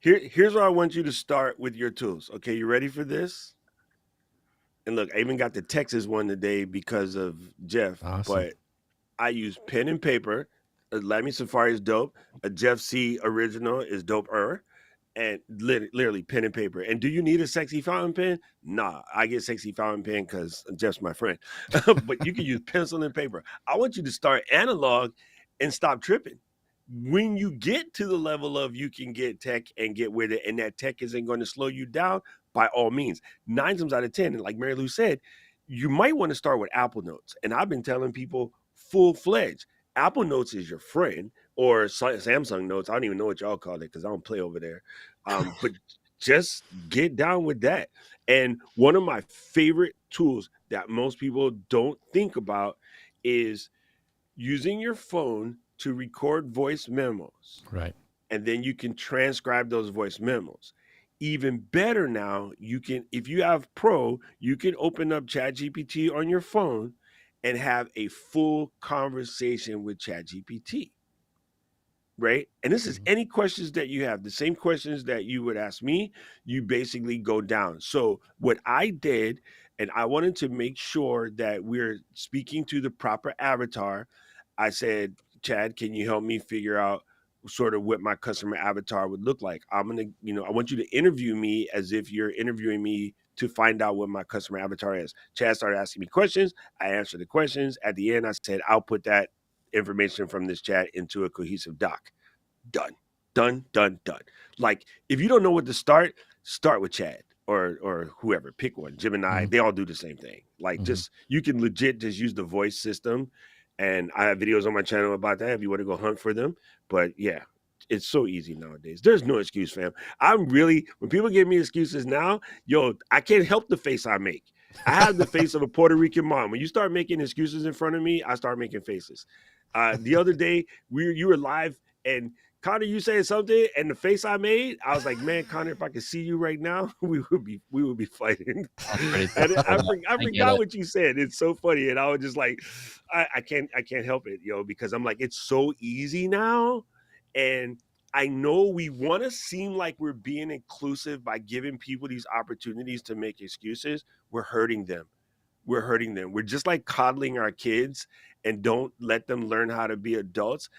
here's where I want you to start with your tools. Okay, you ready for this? And look, I even got the Texas one today because of Jeff. Awesome. But I use pen and paper. Lamy Safari is dope. A Jeff C original is dope-er. And literally pen and paper. And do you need a sexy fountain pen? Nah, I get sexy fountain pen because Jeff's my friend. But you can use pencil and paper. I want you to start analog and stop tripping. When you get to the level of you can get tech and get with it, and that tech isn't going to slow you down, by all means. 9 times out of 10, and like Marielou said, you might want to start with Apple Notes. And I've been telling people full-fledged, Apple Notes is your friend, or Samsung Notes. I don't even know what y'all call it because I don't play over there. But just get down with that. And one of my favorite tools that most people don't think about is using your phone to record voice memos. Right. And then you can transcribe those voice memos. Even better now, you can, if you have Pro, you can open up ChatGPT on your phone and have a full conversation with ChatGPT, right? And this is any questions that you have, the same questions that you would ask me, you basically go down. So what I did, And I wanted to make sure that we're speaking to the proper avatar. I said, Chad, can you help me figure out sort of what my customer avatar would look like? I want you to interview me as if you're interviewing me to find out what my customer avatar is. Chad started asking me questions. I answered the questions. At the end, I said, I'll put that information from this chat into a cohesive doc. Done. Done, done, done. Like, if you don't know what to start with Chad or whoever. Pick one. Gemini, they all do the same thing. Like, just, you can legit just use the voice system. And I have videos on my channel about that if you want to go hunt for them. But yeah, it's so easy nowadays. There's no excuse, fam. When people give me excuses now, I can't help the face I make. I have the face of a Puerto Rican mom. When you start making excuses in front of me, I start making faces. The other day, you were live, and Connor, you said something, and the face I made, I was like, man, Connor, if I could see you right now, we would be fighting. And I forgot what you said. It's so funny. And I was just like, I can't help it, because I'm like, it's so easy now. And I know we want to seem like we're being inclusive by giving people these opportunities to make excuses. We're hurting them. We're just like coddling our kids and don't let them learn how to be adults.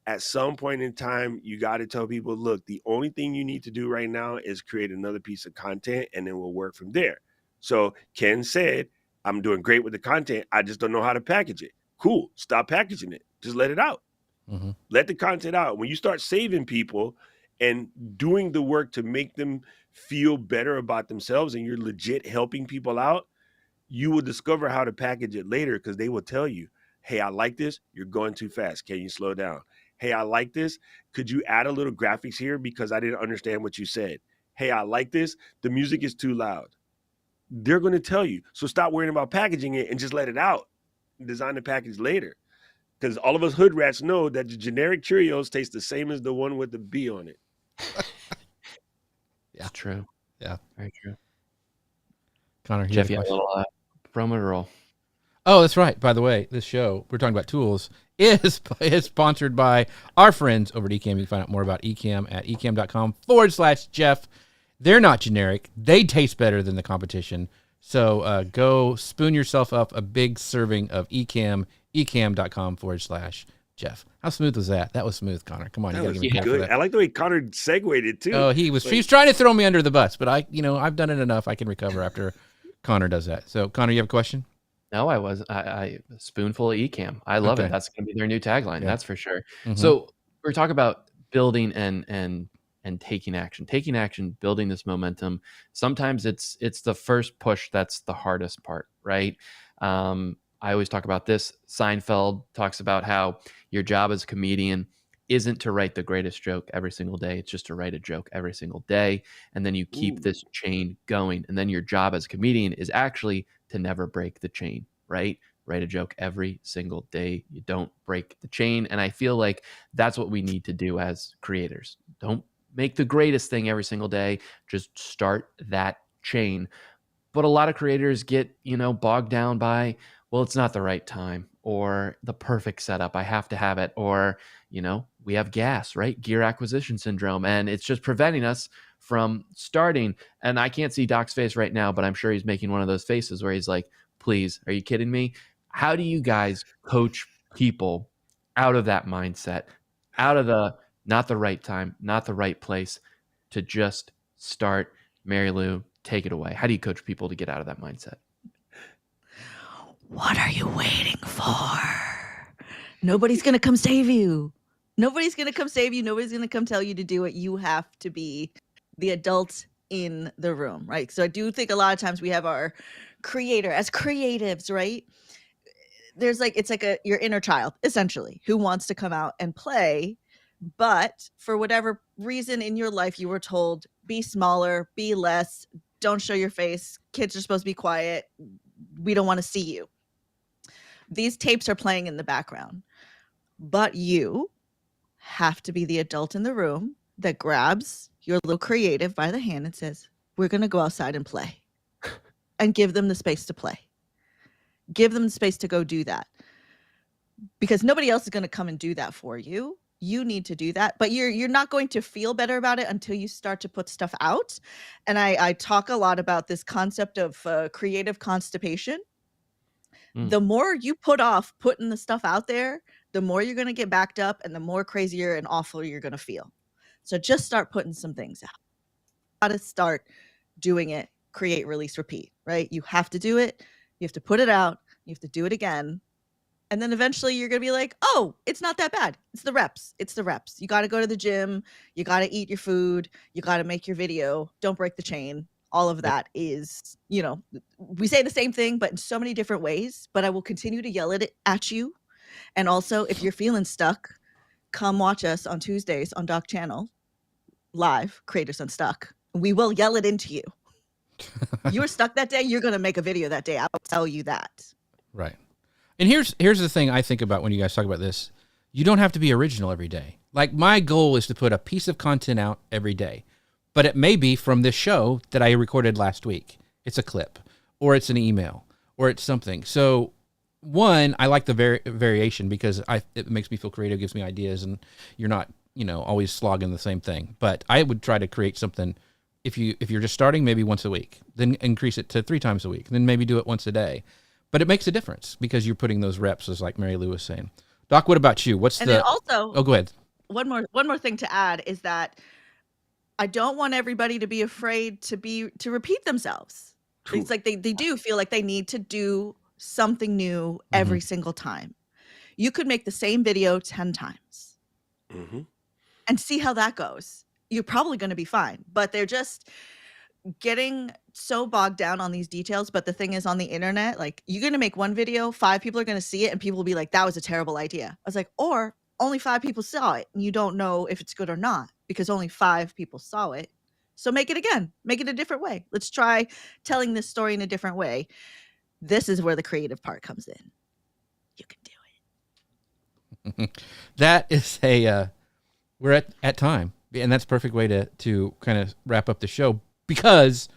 At some point in time, you got to tell people, look, the only thing you need to do right now is create another piece of content, and then we'll work from there. So Ken said, I'm doing great with the content. I just don't know how to package it. Cool. Stop packaging it. Just let it out. Let the content out. When you start saving people and doing the work to make them feel better about themselves, and you're legit helping people out, you will discover how to package it later, because they will tell you, hey, I like this. You're going too fast. Can you slow down? Hey, I like this. Could you add a little graphics here because I didn't understand what you said? Hey, I like this. The music is too loud. They're going to tell you. So stop worrying about packaging it and just let it out. Design the package later. Because all of us hood rats know that the generic Cheerios taste the same as the one with the B on it. Yeah. It's true. Yeah. Very true. Connor, Jeff, you have a little promo to roll. Oh, that's right. By the way, this show, we're talking about tools, is sponsored by our friends over at Ecamm. You can find out more about Ecamm at ecamm.com/Jeff. They're not generic. They taste better than the competition. So go spoon yourself up a big serving of Ecamm, ecamm.com/Jeff. How smooth was that? That was smooth, Connor. Come on, you gotta give me credit for that. I like the way Connor segued it too. Oh, he was trying to throw me under the bus, but I've done it enough. I can recover after Connor does that. So, Connor, you have a question? No, I wasn't. I spoonful of Ecamm. I love it. That's going to be their new tagline. Yeah. That's for sure. So we're talking about building and taking action, building this momentum. Sometimes it's the first push that's the hardest part, right? I always talk about this. Seinfeld talks about how your job as a comedian isn't to write the greatest joke every single day. It's just to write a joke every single day. And then you keep this chain going. And then your job as a comedian is actually to never break the chain, right? Write a joke every single day. You don't break the chain. And I feel like that's what we need to do as creators. Don't make the greatest thing every single day. Just start that chain. But a lot of creators get, bogged down by, well, it's not the right time, or the perfect setup. I have to have it. Or, we have gas, right? Gear acquisition syndrome. And it's just preventing us from starting. And I can't see Doc's face right now, but I'm sure he's making one of those faces where he's like, please, are you kidding me? How do you guys coach people out of that mindset, out of the not the right time, not the right place, to just start? Marielou, take it away. How do you coach people to get out of that mindset? What are you waiting for? Nobody's going to come save you. Nobody's going to come save you. Nobody's going to come tell you to do it. You have to be the adult in the room, right? So I do think a lot of times we have our creator as creatives, right? There's it's like your inner child, essentially, who wants to come out and play. But for whatever reason in your life, you were told, be smaller, be less, don't show your face. Kids are supposed to be quiet. We don't want to see you. These tapes are playing in the background, but you have to be the adult in the room that grabs your little creative by the hand and says, we're going to go outside and play, and give them the space to play. Give them the space to go do that, because nobody else is going to come and do that for you. you need to do that, but you're not going to feel better about it until you start to put stuff out. And I talk a lot about this concept of creative constipation. The more you put off putting the stuff out there, the more you're going to get backed up and the more crazier and awful you're going to feel. So just start putting some things out. Got to start doing it, create, release, repeat, right? You have to do it. You have to put it out. You have to do it again. And then eventually you're going to be like, oh, it's not that bad. It's the reps. It's the reps. You got to go to the gym. You got to eat your food. You got to make your video. Don't break the chain. All of that is, you know, we say the same thing, but in so many different ways. But I will continue to yell it at you. And also, if you're feeling stuck, come watch us on Tuesdays on Doc Channel, live, Creators Unstuck. We will yell it into you. You're stuck that day, you're going to make a video that day. I will tell you that. Right. And here's the thing I think about when you guys talk about this. You don't have to be original every day. Like, my goal is to put a piece of content out every day. But it may be from this show that I recorded last week. It's a clip, or it's an email, or it's something. So, one, I like the variation because it makes me feel creative, gives me ideas, and you're not, always slogging the same thing. But I would try to create something. If you're just starting, maybe once a week, then increase it to 3 times a week, then maybe do it once a day. But it makes a difference because you're putting those reps, as like Marielou was saying. Doc, what about you? Then also, oh, go ahead. One more thing to add is that I don't want everybody to be afraid to repeat themselves. True. It's like they do feel like they need to do something new every single time. You could make the same video 10 times and see how that goes. You're probably going to be fine, but they're just getting so bogged down on these details. But the thing is, on the internet, like, you're going to make one video, 5 people are going to see it, and people will be like, that was a terrible idea. I was like, or only 5 people saw it, and you don't know if it's good or not because only 5 people saw it. So make it again, make it a different way. Let's try telling this story in a different way. This is where the creative part comes in. You can do it. That is we're at time. And that's a perfect way to kind of wrap up the show, because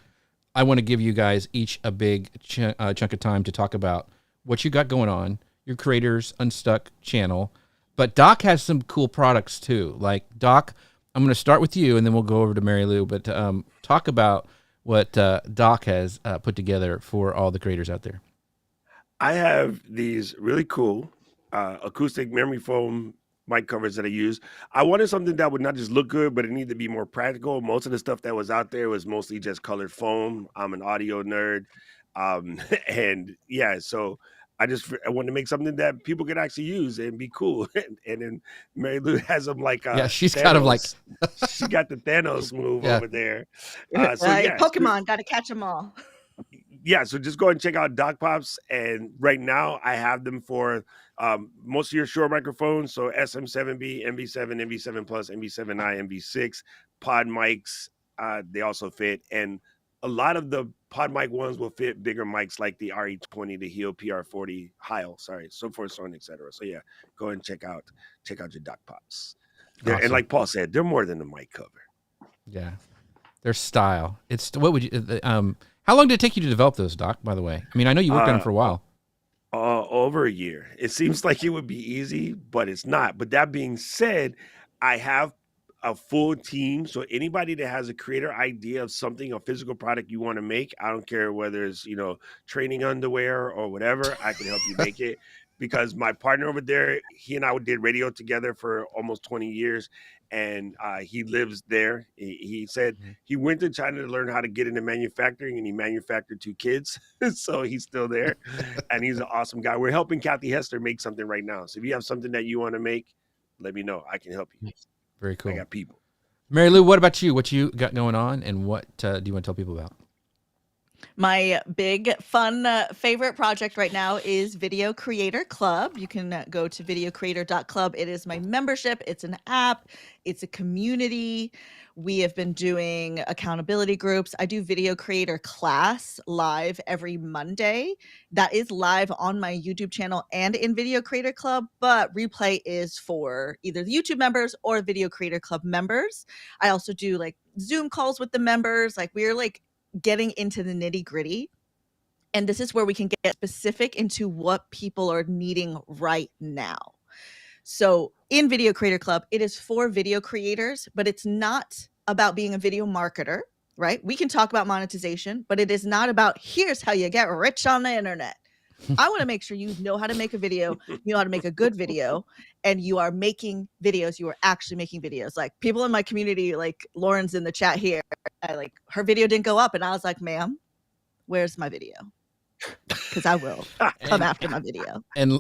I want to give you guys each a big chunk of time to talk about what you got going on, your Creators Unstuck channel. But Doc has some cool products too. Like, Doc, I'm going to start with you, and then we'll go over to Marielou. But talk about what Doc has put together for all the creators out there. I have these really cool acoustic memory foam mic covers that I use. I wanted something that would not just look good, but it needed to be more practical. Most of the stuff that was out there was mostly just colored foam. I'm an audio nerd. And yeah, so I wanted to make something that people could actually use and be cool. And then Marielou has them like she's Thanos. Kind of like she got the Thanos move over there. Pokemon, got to catch them all. Yeah, so just go and check out Doc Pops, and right now I have them for most of your Shure microphones, so SM7B, MV7, MV7 Plus, MV7i, MV6, pod mics. They also fit, and a lot of the pod mic ones will fit bigger mics like the RE20, the Heel PR40, Heil, so forth, so on, etc. So yeah, go and check out your Doc Pops. Awesome. And like Paul said, they're more than a mic cover. Yeah, their style. It's what would you? How long did it take you to develop those, Doc, by the way? I mean, I know you worked on them for a while. Over a year. It seems like it would be easy, but it's not. But that being said, I have a full team. So anybody that has a creator idea of something, a physical product you want to make, I don't care whether it's, training underwear or whatever, I can help you make it. Because my partner over there, he and I did radio together for almost 20 years. And he lives there. He said he went to China to learn how to get into manufacturing, and he manufactured 2 kids. So he's still there, and he's an awesome guy. We're helping Kathy Hester make something right now. So if you have something that you want to make, let me know. I can help you. Very cool. I got people. Marielou, what about you? What you got going on, and what do you want to tell people about? My big, fun, favorite project right now is Video Creator Club. You can go to videocreator.club. It is my membership. It's an app. It's a community. We have been doing accountability groups. I do Video Creator class live every Monday. That is live on my YouTube channel and in Video Creator Club, but replay is for either the YouTube members or Video Creator Club members. I also do like Zoom calls with the members. Like, we're like getting into the nitty gritty. And this is where we can get specific into what people are needing right now. So in Video Creator Club, it is for video creators, but it's not about being a video marketer, right? We can talk about monetization, but it is not about here's how you get rich on the internet. I want to make sure you know how to make a video, you know how to make a good video, and you are making videos. You are actually making videos. Like people in my community, like Lauren's in the chat here, her video didn't go up, and I was like, ma'am, where's my video? Because I will come after my video. And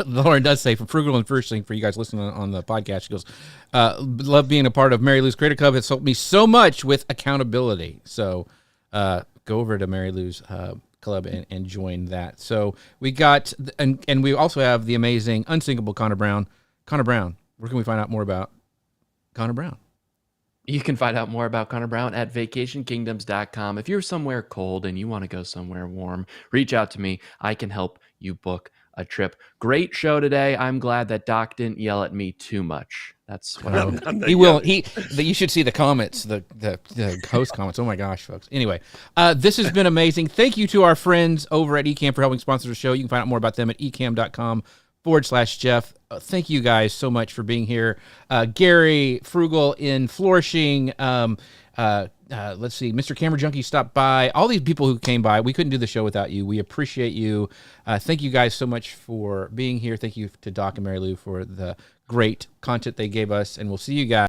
Lauren does say, from frugal and firstling, for you guys listening on the podcast, she goes, love being a part of Marielou's Creator Club. It's helped me so much with accountability. So go over to Marielou's club and join that. So we got, and we also have the amazing, unsinkable Connor Brown. Connor Brown, where can we find out more about Connor Brown? You can find out more about Connor Brown at vacationkingdoms.com. If you're somewhere cold and you want to go somewhere warm, reach out to me. I can help you book a trip. Great show today. I'm glad that Doc didn't yell at me too much. That's what he will. You should see the comments, the host comments. Oh my gosh, folks. Anyway, this has been amazing. Thank you to our friends over at Ecamm for helping sponsor the show. You can find out more about them at ecamm.com/Jeff. Thank you guys so much for being here. Gary, Frugal in Flourishing. Let's see, Mr. Camera Junkie stopped by. All these people who came by, we couldn't do the show without you. We appreciate you. Thank you guys so much for being here. Thank you to Doc and Marielou for the great content they gave us, and we'll see you guys